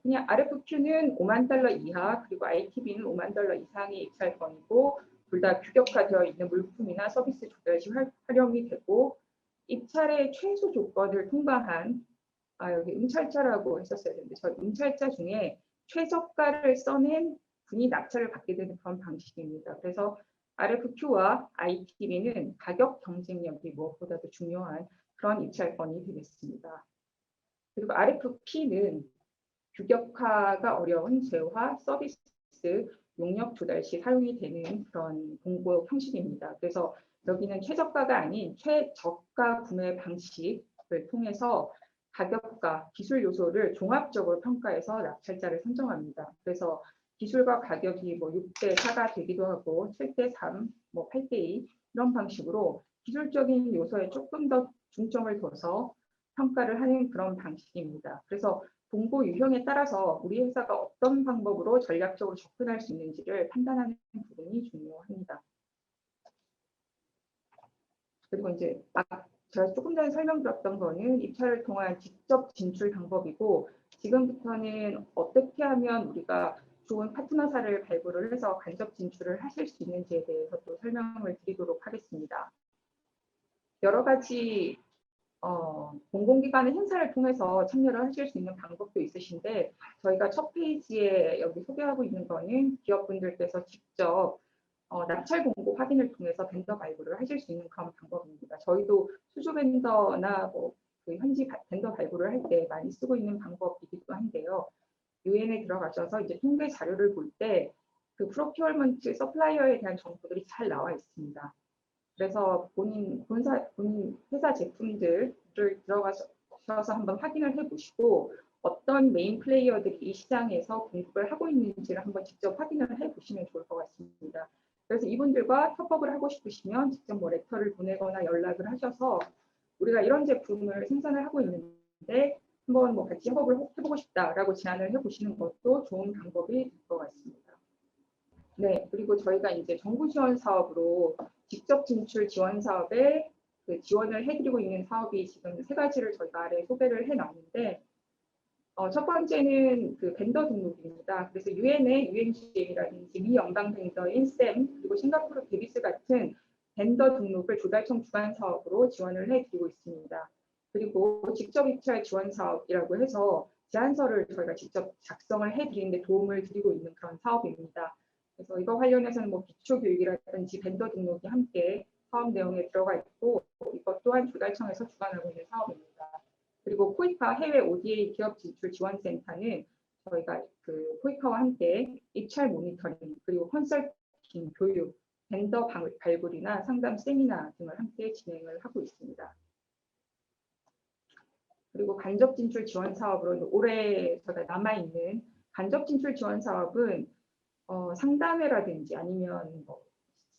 그냥 RFQ는 $50,000 이하 그리고 ITB는 $50,000 이상의 입찰권이고 둘 다 규격화되어 있는 물품이나 서비스 조달 시 활용이 되고 입찰의 최소 조건을 통과한 여기 응찰자라고 했었어야 되는데 저희 응찰자 중에 최저가를 써낸 분이 낙찰을 받게 되는 그런 방식입니다. 그래서 RFQ와 ITB는 가격 경쟁력이 무엇보다도 중요한 그런 입찰권이 되겠습니다. 그리고 RFP는 규격화가 어려운 재화, 서비스, 용역 조달 시 사용이 되는 그런 공고 형식입니다. 그래서 여기는 최저가가 아닌 최저가 구매 방식을 통해서 가격과 기술 요소를 종합적으로 평가해서 낙찰자를 선정합니다. 그래서 기술과 가격이 뭐 6대 4가 되기도 하고 7대 3, 뭐 8대 2 이런 방식으로 기술적인 요소에 조금 더 중점을 둬서 평가를 하는 그런 방식입니다. 그래서 공고 유형에 따라서 우리 회사가 어떤 방법으로 전략적으로 접근할 수 있는지를 판단하는 부분이 중요합니다. 그리고 이제 제가 조금 전에 설명드렸던 거는 입찰을 통한 직접 진출 방법이고 지금부터는 어떻게 하면 우리가 좋은 파트너사를 발굴을 해서 간접 진출을 하실 수 있는지에 대해서 또 설명을 드리도록 하겠습니다. 여러 가지 공공기관의 행사를 통해서 참여를 하실 수 있는 방법도 있으신데 저희가 첫 페이지에 여기 소개하고 있는 거는 기업분들께서 직접 낙찰 공고 확인을 통해서 벤더 발굴을 하실 수 있는 그런 방법입니다. 저희도 수주 벤더나 그 현지 벤더 발굴을 할 때 많이 쓰고 있는 방법이기도 한데요. 유엔에 들어가셔서 이제 통계 자료를 볼 때 그 프로큐어먼트 서플라이어에 대한 정보들이 잘 나와 있습니다. 그래서 본인 회사 제품들을 들어가셔서 한번 확인을 해보시고 어떤 메인 플레이어들이 이 시장에서 공급을 하고 있는지를 한번 직접 확인을 해보시면 좋을 것 같습니다. 그래서 이분들과 협업을 하고 싶으시면 직접 뭐 레터를 보내거나 연락을 하셔서 우리가 이런 제품을 생산을 하고 있는데 한번 뭐 같이 협업을 해보고 싶다라고 제안을 해보시는 것도 좋은 방법이 될 것 같습니다. 네, 그리고 저희가 이제 정부 지원 사업으로 직접 진출 지원 사업에 그 지원을 해드리고 있는 사업이 지금 3가지를 저희가 아래 소개를 해놨는데 첫 번째는 그 벤더 등록입니다. 그래서 유엔의 UNGM이라든지 미 연방 벤더인 SAM 그리고 싱가포르 데비스 같은 벤더 등록을 조달청 주관 사업으로 지원을 해드리고 있습니다. 그리고 직접 입찰 지원 사업이라고 해서 제안서를 저희가 직접 작성을 해드리는데 도움을 드리고 있는 그런 사업입니다. 그래서 이거 관련해서는 뭐 기초교육이라든지 벤더 등록이 함께 사업 내용에 들어가 있고 이것 또한 조달청에서 주관하고 있는 사업입니다. 그리고 코이카 해외 ODA 기업 진출 지원센터는 저희가 그 코이카와 함께 입찰 모니터링 그리고 컨설팅 교육, 벤더 발굴이나 상담 세미나 등을 함께 진행을 하고 있습니다. 그리고 간접 진출 지원 사업으로 올해 저희가 남아있는 간접 진출 지원 사업은 상담회라든지 아니면 뭐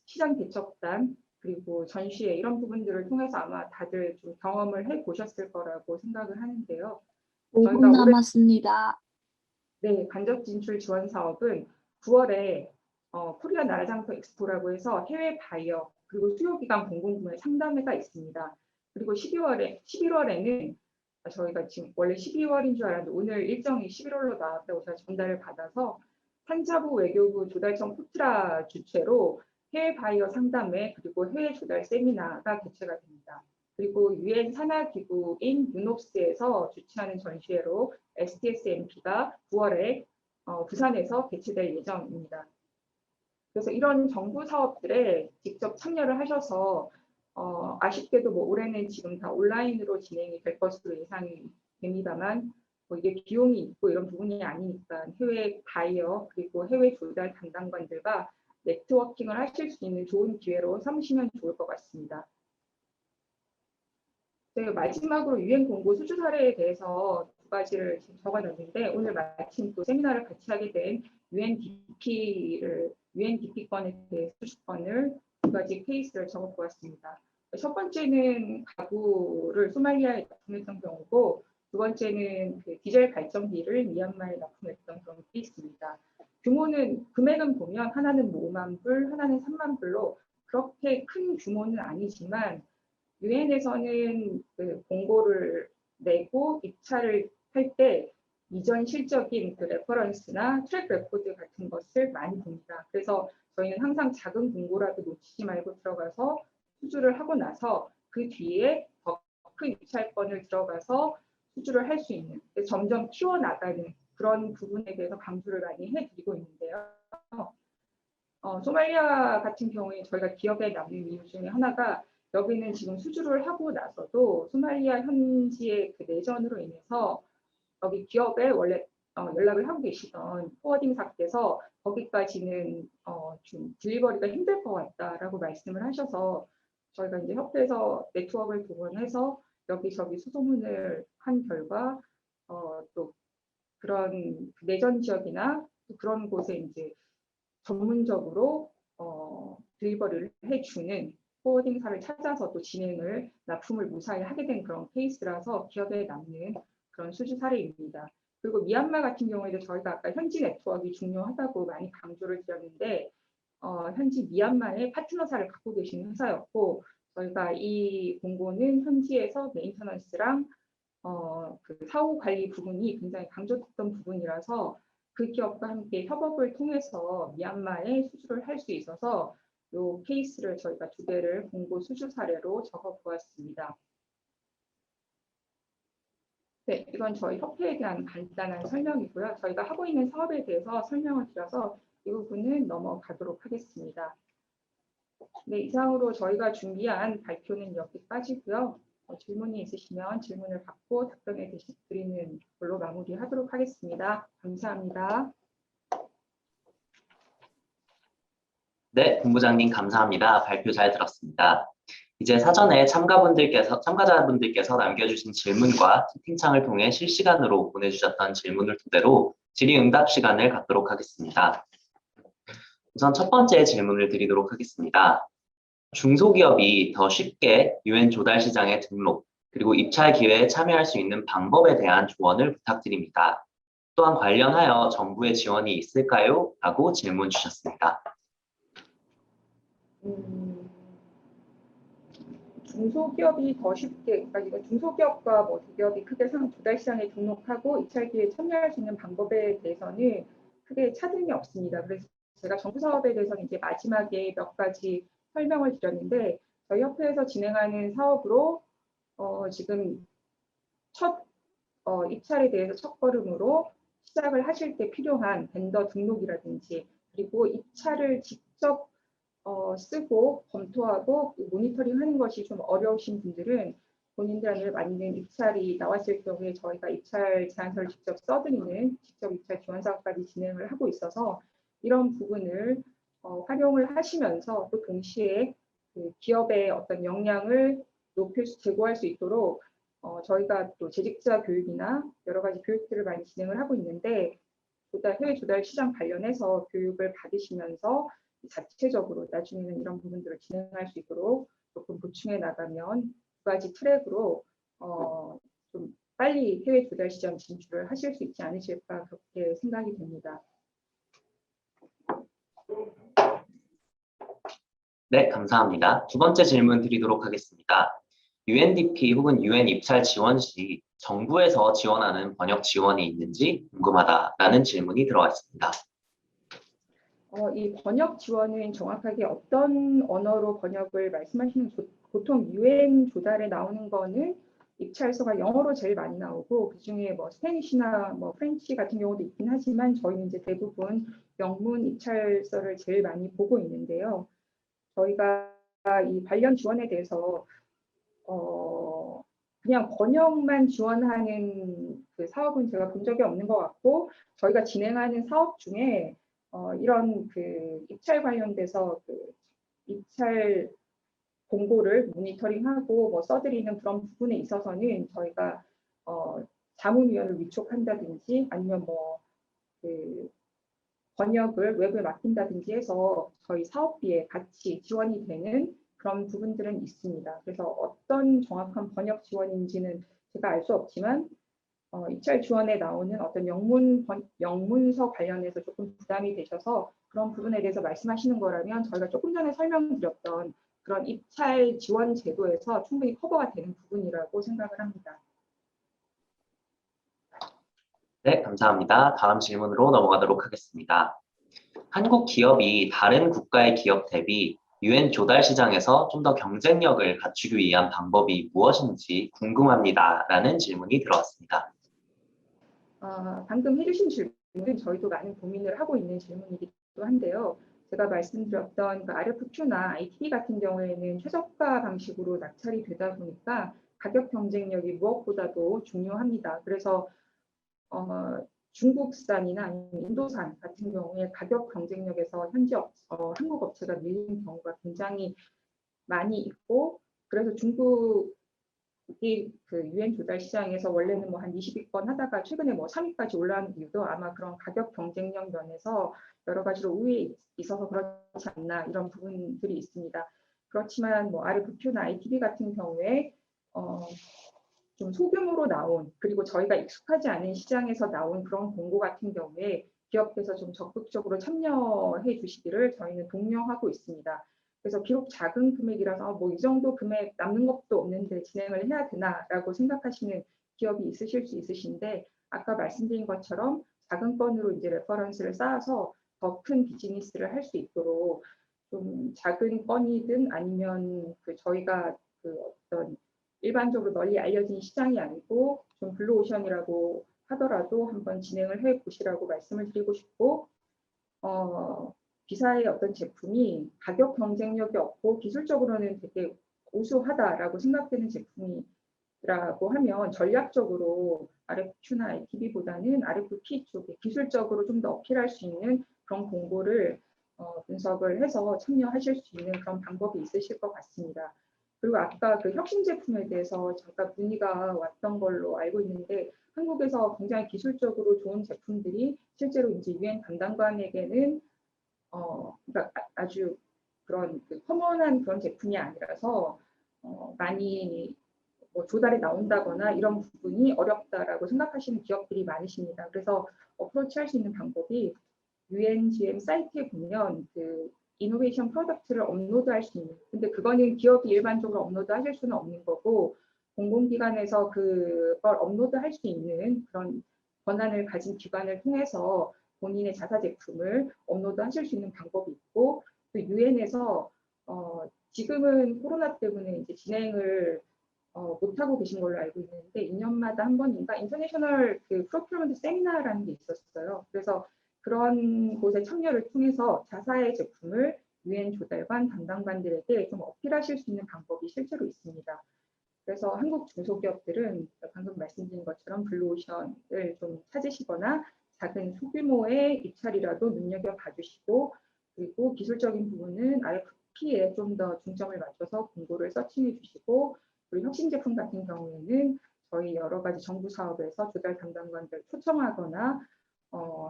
시장 대척단 그리고 전시회 이런 부분들을 통해서 아마 다들 좀 경험을 해 보셨을 거라고 생각을 하는데요. 5분 저희가 올해 남았습니다. 네, 간접 진출 지원 사업은 9월에 코리아 나라장터 엑스포라고 해서 해외 바이어 그리고 수요기관 공공구매 상담회가 있습니다. 그리고 11월에는 저희가 지금 원래 12월인 줄 알았는데 오늘 일정이 11월로 나왔다고 제가 전달을 받아서 산자부 외교부 조달청 포트라 주최로 해외 바이어 상담회 그리고 해외 조달 세미나가 개최가 됩니다. 그리고 유엔 산하기구인 유놉스에서 주최하는 전시회로 STSMP가 9월에 부산에서 개최될 예정입니다. 그래서 이런 정부 사업들에 직접 참여를 하셔서 아쉽게도 뭐 올해는 지금 다 온라인으로 진행이 될 것으로 예상이 됩니다만 뭐 이게 비용이 있고 이런 부분이 아니니까 해외 바이어 그리고 해외 조달 담당관들과 네트워킹을 하실 수 있는 좋은 기회로 삼으시면 좋을 것 같습니다. 네, 마지막으로 유엔 공고 수주 사례에 대해서 두 가지를 지금 적어놨는데 오늘 마침 또 세미나를 같이 하게 된 UNDP건에 대해 수주권을 두 가지 케이스를 적어보았습니다. 첫 번째는 가구를 소말리아에 납품했던 경우고 두 번째는 그 디젤 발전기를 미얀마에 납품했던 그런 케이스입니다. 금액은 보면 하나는 5만 불, 하나는 3만 불로 그렇게 큰 규모는 아니지만 유엔에서는 그 공고를 내고 입찰을 할 때 이전 실적인 그 레퍼런스나 트랙 레코드 같은 것을 많이 봅니다. 그래서 저희는 항상 작은 공고라도 놓치지 말고 들어가서 수주를 하고 나서 그 뒤에 더 큰 입찰권을 들어가서 수주를 할 수 있는 점점 키워나가는 그런 부분에 대해서 강조를 많이 해드리고 있는데요. 소말리아 같은 경우에 저희가 기억에 남는 이유 중에 하나가 여기는 지금 수주를 하고 나서도 소말리아 현지의 그 내전으로 인해서 여기 기업에 원래 연락을 하고 계시던 포워딩사께서 거기까지는 좀 딜리버리가 힘들 것 같다라고 말씀을 하셔서 저희가 이제 협회에서 네트워크를 동원해서 여기저기 수소문을 한 결과 또 그런 내전 지역이나 또 그런 곳에 이제 전문적으로 딜리버리를 해주는 포워딩사를 찾아서 또 진행을 납품을 무사히 하게 된 그런 케이스라서 기억에 남는 그런 수주 사례입니다. 그리고 미얀마 같은 경우에도 저희가 아까 현지 네트워크가 중요하다고 많이 강조를 드렸는데 현지 미얀마의 파트너사를 갖고 계시는 회사였고 저희가 이 공고는 현지에서 메인터넌스랑 그 사후 관리 부분이 굉장히 강조됐던 부분이라서 그 기업과 함께 협업을 통해서 미얀마에 수주를 할 수 있어서 이 케이스를 저희가 두 개를 공고 수주 사례로 적어 보았습니다. 네, 이건 저희 협회에 대한 간단한 설명이고요. 저희가 하고 있는 사업에 대해서 설명을 드려서 이 부분은 넘어가도록 하겠습니다. 네, 이상으로 저희가 준비한 발표는 여기까지고요. 질문이 있으시면 질문을 받고 답변해 드리는 걸로 마무리하도록 하겠습니다. 감사합니다. 네, 본부장님 감사합니다. 발표 잘 들었습니다. 이제 사전에 참가자분들께서 남겨주신 질문과 채팅창을 통해 실시간으로 보내주셨던 질문을 토대로 질의응답 시간을 갖도록 하겠습니다. 우선 첫 번째 질문을 드리도록 하겠습니다. 중소기업이 더 쉽게 유엔 조달 시장에 등록, 그리고 입찰 기회에 참여할 수 있는 방법에 대한 조언을 부탁드립니다. 또한 관련하여 정부의 지원이 있을까요? 라고 질문 주셨습니다. 중소기업이 더 쉽게, 그러니까 이거 중소기업과 뭐 대기업이 크게 조달 시장에 등록하고 입찰 기회에 참여할 수 있는 방법에 대해서는 크게 차등이 없습니다. 그래서 제가 정부 사업에 대해서는 이제 마지막에 몇 가지 설명을 드렸는데 저희 협회에서 진행하는 사업으로 지금 첫 입찰에 대해서 첫걸음으로 시작을 하실 때 필요한 벤더 등록이라든지 그리고 입찰을 직접 쓰고 검토하고 모니터링하는 것이 좀 어려우신 분들은 본인들한테 맞는 입찰이 나왔을 경우에 저희가 입찰 제안서를 직접 써드리는 직접 입찰 지원 사업까지 진행을 하고 있어서 이런 부분을 활용을 하시면서 또 동시에 그 기업의 어떤 역량을 제고할 수 있도록 저희가 또 재직자 교육이나 여러 가지 교육들을 많이 진행을 하고 있는데 해외 조달 시장 관련해서 교육을 받으시면서 자체적으로 나중에는 이런 부분들을 진행할 수 있도록 조금 보충해 나가면 두 가지 트랙으로 좀 빨리 해외 조달 시장 진출을 하실 수 있지 않으실까 그렇게 생각이 됩니다. 네, 감사합니다. 두 번째 질문 드리도록 하겠습니다. UNDP 혹은 UN 입찰 지원 시 정부에서 지원하는 번역 지원이 있는지 궁금하다라는 질문이 들어와 있습니다. 이 번역 지원은 정확하게 어떤 언어로 번역을 말씀하시는 보통 UN 조달에 나오는 거는 입찰서가 영어로 제일 많이 나오고 그중에 뭐 스페니쉬나 뭐 프렌치 같은 경우도 있긴 하지만 저희는 이제 대부분 영문 입찰서를 제일 많이 보고 있는데요. 저희가 이 관련 지원에 대해서 그냥 번역만 지원하는 그 사업은 제가 본 적이 없는 것 같고 저희가 진행하는 사업 중에 이런 그 입찰 관련돼서 그 입찰 공고를 모니터링하고 뭐 써드리는 그런 부분에 있어서는 저희가 자문위원을 위촉한다든지 아니면 뭐 그 번역을 외부에 맡긴다든지 해서 저희 사업비에 같이 지원이 되는 그런 부분들은 있습니다. 그래서 어떤 정확한 번역 지원인지는 제가 알 수 없지만 입찰 지원에 나오는 어떤 영문서 관련해서 조금 부담이 되셔서 그런 부분에 대해서 말씀하시는 거라면 저희가 조금 전에 설명드렸던 그런 입찰 지원 제도에서 충분히 커버가 되는 부분이라고 생각을 합니다. 네, 감사합니다. 다음 질문으로 넘어가도록 하겠습니다. 한국 기업이 다른 국가의 기업 대비 UN 조달 시장에서 좀 더 경쟁력을 갖추기 위한 방법이 무엇인지 궁금합니다라는 질문이 들어왔습니다. 방금 해주신 질문은 저희도 많은 고민을 하고 있는 질문이기도 한데요. 제가 말씀드렸던 그 RFQ나 ITD 같은 경우에는 최저가 방식으로 낙찰이 되다 보니까 가격 경쟁력이 무엇보다도 중요합니다. 그래서 중국산이나 아니면 인도산 같은 경우에 가격 경쟁력에서 현재 한국 업체가 밀리는 경우가 굉장히 많이 있고 그래서 중국이 그 UN 조달 시장에서 원래는 뭐 한 20위권 하다가 최근에 뭐 3위까지 올라온 이유도 아마 그런 가격 경쟁력 면에서 여러 가지로 우위에 있어서 그렇지 않나 이런 부분들이 있습니다. 그렇지만 뭐 RFQ나 ITD 같은 경우에 좀 소규모로 나온 그리고 저희가 익숙하지 않은 시장에서 나온 그런 공고 같은 경우에 기업에서 좀 적극적으로 참여해 주시기를 저희는 독려하고 있습니다. 그래서 비록 작은 금액이라서 뭐 이 정도 금액 남는 것도 없는데 진행을 해야 되나라고 생각하시는 기업이 있으실 수 있으신데 아까 말씀드린 것처럼 작은 건으로 이제 레퍼런스를 쌓아서 더 큰 비즈니스를 할 수 있도록 좀 작은 건이든 아니면 그 저희가 그 어떤 일반적으로 널리 알려진 시장이 아니고 좀 블루오션이라고 하더라도 한번 진행을 해 보시라고 말씀을 드리고 싶고 B사의 어떤 제품이 가격 경쟁력이 없고 기술적으로는 되게 우수하다라고 생각되는 제품이라고 하면 전략적으로 RFQ나 ITB보다는 RFP 쪽에 기술적으로 좀 더 어필할 수 있는 그런 공고를 분석을 해서 참여하실 수 있는 그런 방법이 있으실 것 같습니다. 그리고 아까 그 혁신 제품에 대해서 잠깐 문의가 왔던 걸로 알고 있는데 한국에서 굉장히 기술적으로 좋은 제품들이 실제로 이제 UN 담당관에게는 그러니까 아주 그런 그 커먼한 그런 제품이 아니라서 많이 뭐 조달이 나온다거나 이런 부분이 어렵다라고 생각하시는 기업들이 많으십니다. 그래서 어프로치할 수 있는 방법이 UNGM 사이트에 보면 그 이노베이션 프로덕트를 업로드할 수 있는 근데 그거는 기업이 일반적으로 업로드하실 수는 없는 거고 공공기관에서 그걸 업로드할 수 있는 그런 권한을 가진 기관을 통해서 본인의 자사 제품을 업로드하실 수 있는 방법이 있고 또 UN에서 지금은 코로나 때문에 이제 진행을 못하고 계신 걸로 알고 있는데 2년마다 한 번인가 인터내셔널 그 프로큐먼트 세미나라는 게 있었어요. 그래서 그런 곳에 참여를 통해서 자사의 제품을 유엔 조달관 담당관들에게 좀 어필하실 수 있는 방법이 실제로 있습니다. 그래서 한국 중소기업들은 방금 말씀드린 것처럼 블루오션을 좀 찾으시거나 작은 소규모의 입찰이라도 눈여겨봐 주시고, 그리고 기술적인 부분은 RFP에 좀 더 중점을 맞춰서 공고를 서칭해 주시고, 그리고 혁신 제품 같은 경우에는 저희 여러 가지 정부 사업에서 조달 담당관들 초청하거나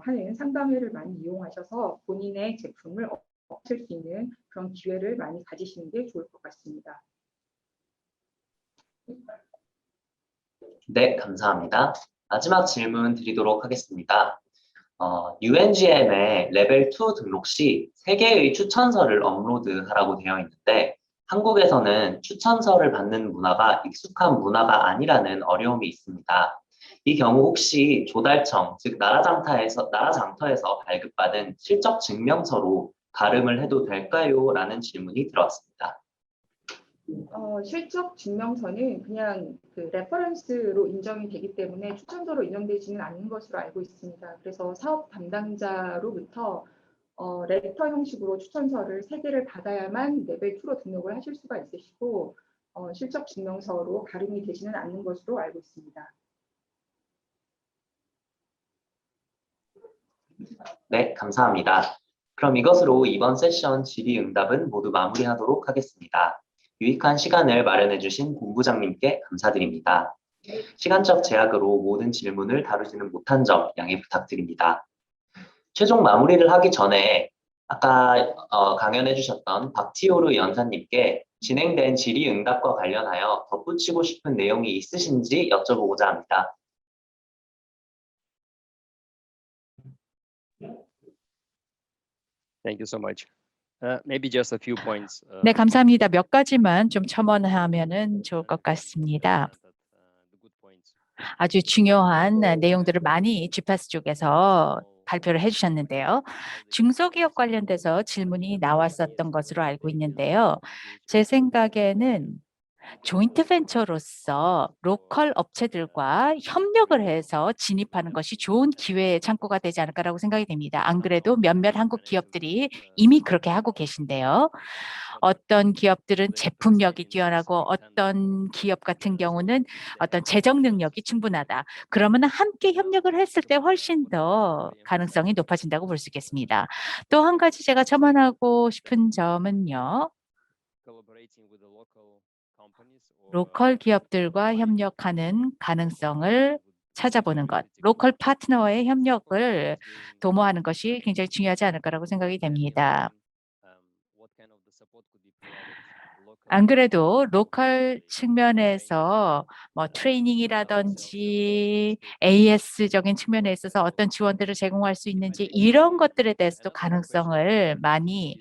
하는 상담회를 많이 이용하셔서 본인의 제품을 업칠 수 있는 그런 기회를 많이 가지시는 게 좋을 것 같습니다. 네, 감사합니다. 마지막 질문 드리도록 하겠습니다. UNGM의 레벨 2 등록 시 3개의 추천서를 업로드하라고 되어 있는데 한국에서는 추천서를 받는 문화가 익숙한 문화가 아니라는 어려움이 있습니다. 이 경우 혹시 조달청, 즉 나라장터에서 발급받은 실적 증명서로 가름을 해도 될까요? 라는 질문이 들어왔습니다. 실적 증명서는 그냥 그 레퍼런스로 인정이 되기 때문에 추천서로 인정되지는 않는 것으로 알고 있습니다. 그래서 사업 담당자로부터 레터 형식으로 추천서를 3개를 받아야만 레벨 2로 등록을 하실 수가 있으시고 실적 증명서로 가름이 되지는 않는 것으로 알고 있습니다. 네, 감사합니다. 그럼 이것으로 이번 세션 질의응답은 모두 마무리하도록 하겠습니다. 유익한 시간을 마련해 주신 본부장님께 감사드립니다. 시간적 제약으로 모든 질문을 다루지는 못한 점 양해 부탁드립니다. 최종 마무리를 하기 전에 아까 강연해 주셨던 박티오르 연사님께 진행된 질의응답과 관련하여 덧붙이고 싶은 내용이 있으신지 여쭤보고자 합니다. Thank you so much. Maybe just a few points. 네, 감사합니다. 몇 가지만 좀 첨언하면은 좋을 것 같습니다. 아주 중요한 내용들을 많이 GPAS 쪽에서 발표를 해주셨는데요. 중소기업 관련돼서 질문이 나왔었던 것으로 알고 있는데요. 제 생각에는 조인트 벤처로서 로컬 업체들과 협력을 해서 진입하는 것이 좋은 기회의 창구가 되지 않을까라고 생각이 됩니다. 안 그래도 몇몇 한국 기업들이 이미 그렇게 하고 계신데요. 어떤 기업들은 제품력이 뛰어나고 어떤 기업 같은 경우는 어떤 재정 능력이 충분하다. 그러면 함께 협력을 했을 때 훨씬 더 가능성이 높아진다고 볼 수 있겠습니다. 또 한 가지 제가 첨언하고 싶은 점은요. 로컬 기업들과 협력하는 가능성을 찾아보는 것, 로컬 파트너와의 협력을 도모하는 것이 굉장히 중요하지 않을까라고 생각이 됩니다. 안 그래도 로컬 측면에서 뭐 트레이닝이라든지 AS적인 측면에 있어서 어떤 지원들을 제공할 수 있는지 이런 것들에 대해서도 가능성을 많이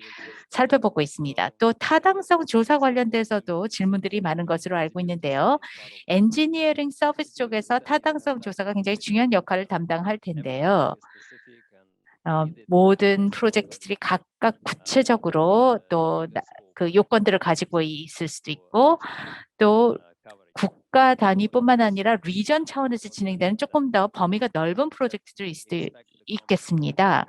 살펴보고 있습니다. 또 타당성 조사 관련돼서도 질문들이 많은 것으로 알고 있는데요. 엔지니어링 서비스 쪽에서 타당성 조사가 굉장히 중요한 역할을 담당할 텐데요. 모든 프로젝트들이 각각 구체적으로 또 그 요건들을 가지고 있을 수도 있고 또 국가 단위뿐만 아니라 리전 차원에서 진행되는 조금 더 범위가 넓은 프로젝트들이 있겠습니다.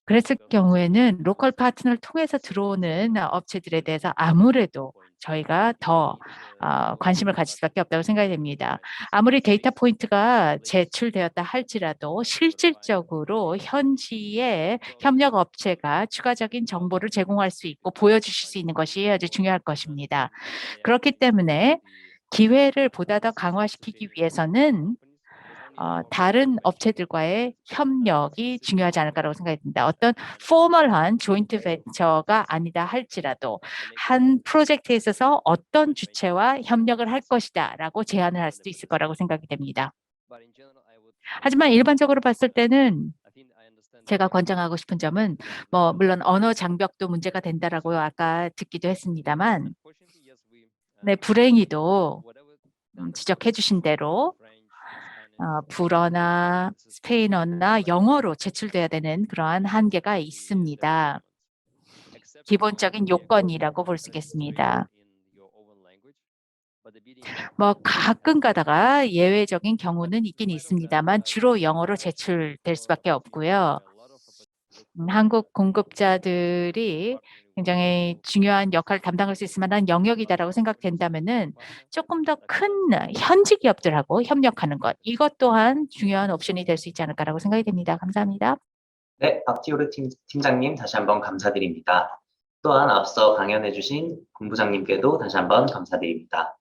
그랬을 경우에는 로컬 파트너를 통해서 들어오는 업체들에 대해서 아무래도 저희가 더 관심을 가질 수밖에 없다고 생각이 됩니다. 아무리 데이터 포인트가 제출되었다 할지라도 실질적으로 현지의 협력 업체가 추가적인 정보를 제공할 수 있고 보여주실 수 있는 것이 아주 중요할 것입니다. 그렇기 때문에 기회를 보다 더 강화시키기 위해서는 다른 업체들과의 협력이 중요하지 않을까라고 생각이 듭니다. 어떤 포멀한 조인트 벤처가 아니다 할지라도 한 프로젝트에 있어서 어떤 주체와 협력을 할 것이다라고 제안을 할 수도 있을 거라고 생각이 됩니다. 하지만 일반적으로 봤을 때는 제가 권장하고 싶은 점은 뭐 물론 언어 장벽도 문제가 된다라고 아까 듣기도 했습니다만 네, 불행히도 지적해 주신 대로 불어나 스페인어나 영어로 제출돼야 되는 그러한 한계가 있습니다. 기본적인 요건이라고 볼 수 있겠습니다. 뭐 가끔 가다가 예외적인 경우는 있긴 있습니다만 주로 영어로 제출될 수밖에 없고요. 한국 공급자들이 굉장히 중요한 역할을 담당할 수 있을 만한 영역이다라고 생각된다면은 조금 더 큰 현지 기업들하고 협력하는 것, 이것 또한 중요한 옵션이 될 수 있지 않을까라고 생각이 됩니다. 감사합니다. 네, 박티오르 팀장님 다시 한번 감사드립니다. 또한 앞서 강연해주신 본부장님께도 다시 한번 감사드립니다.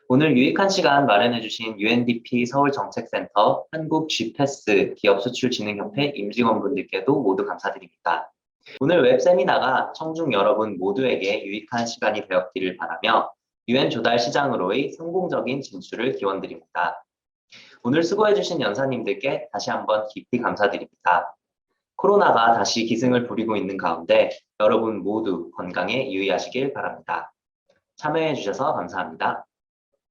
오늘 유익한 시간 마련해주신 UNDP 서울정책센터 한국 GPAS 기업수출진흥협회 임직원분들께도 모두 감사드립니다. 오늘 웹세미나가 청중 여러분 모두에게 유익한 시간이 되었기를 바라며 UN 조달 시장으로의 성공적인 진출을 기원드립니다. 오늘 수고해주신 연사님들께 다시 한번 깊이 감사드립니다. 코로나가 다시 기승을 부리고 있는 가운데 여러분 모두 건강에 유의하시길 바랍니다. 참여해주셔서 감사합니다.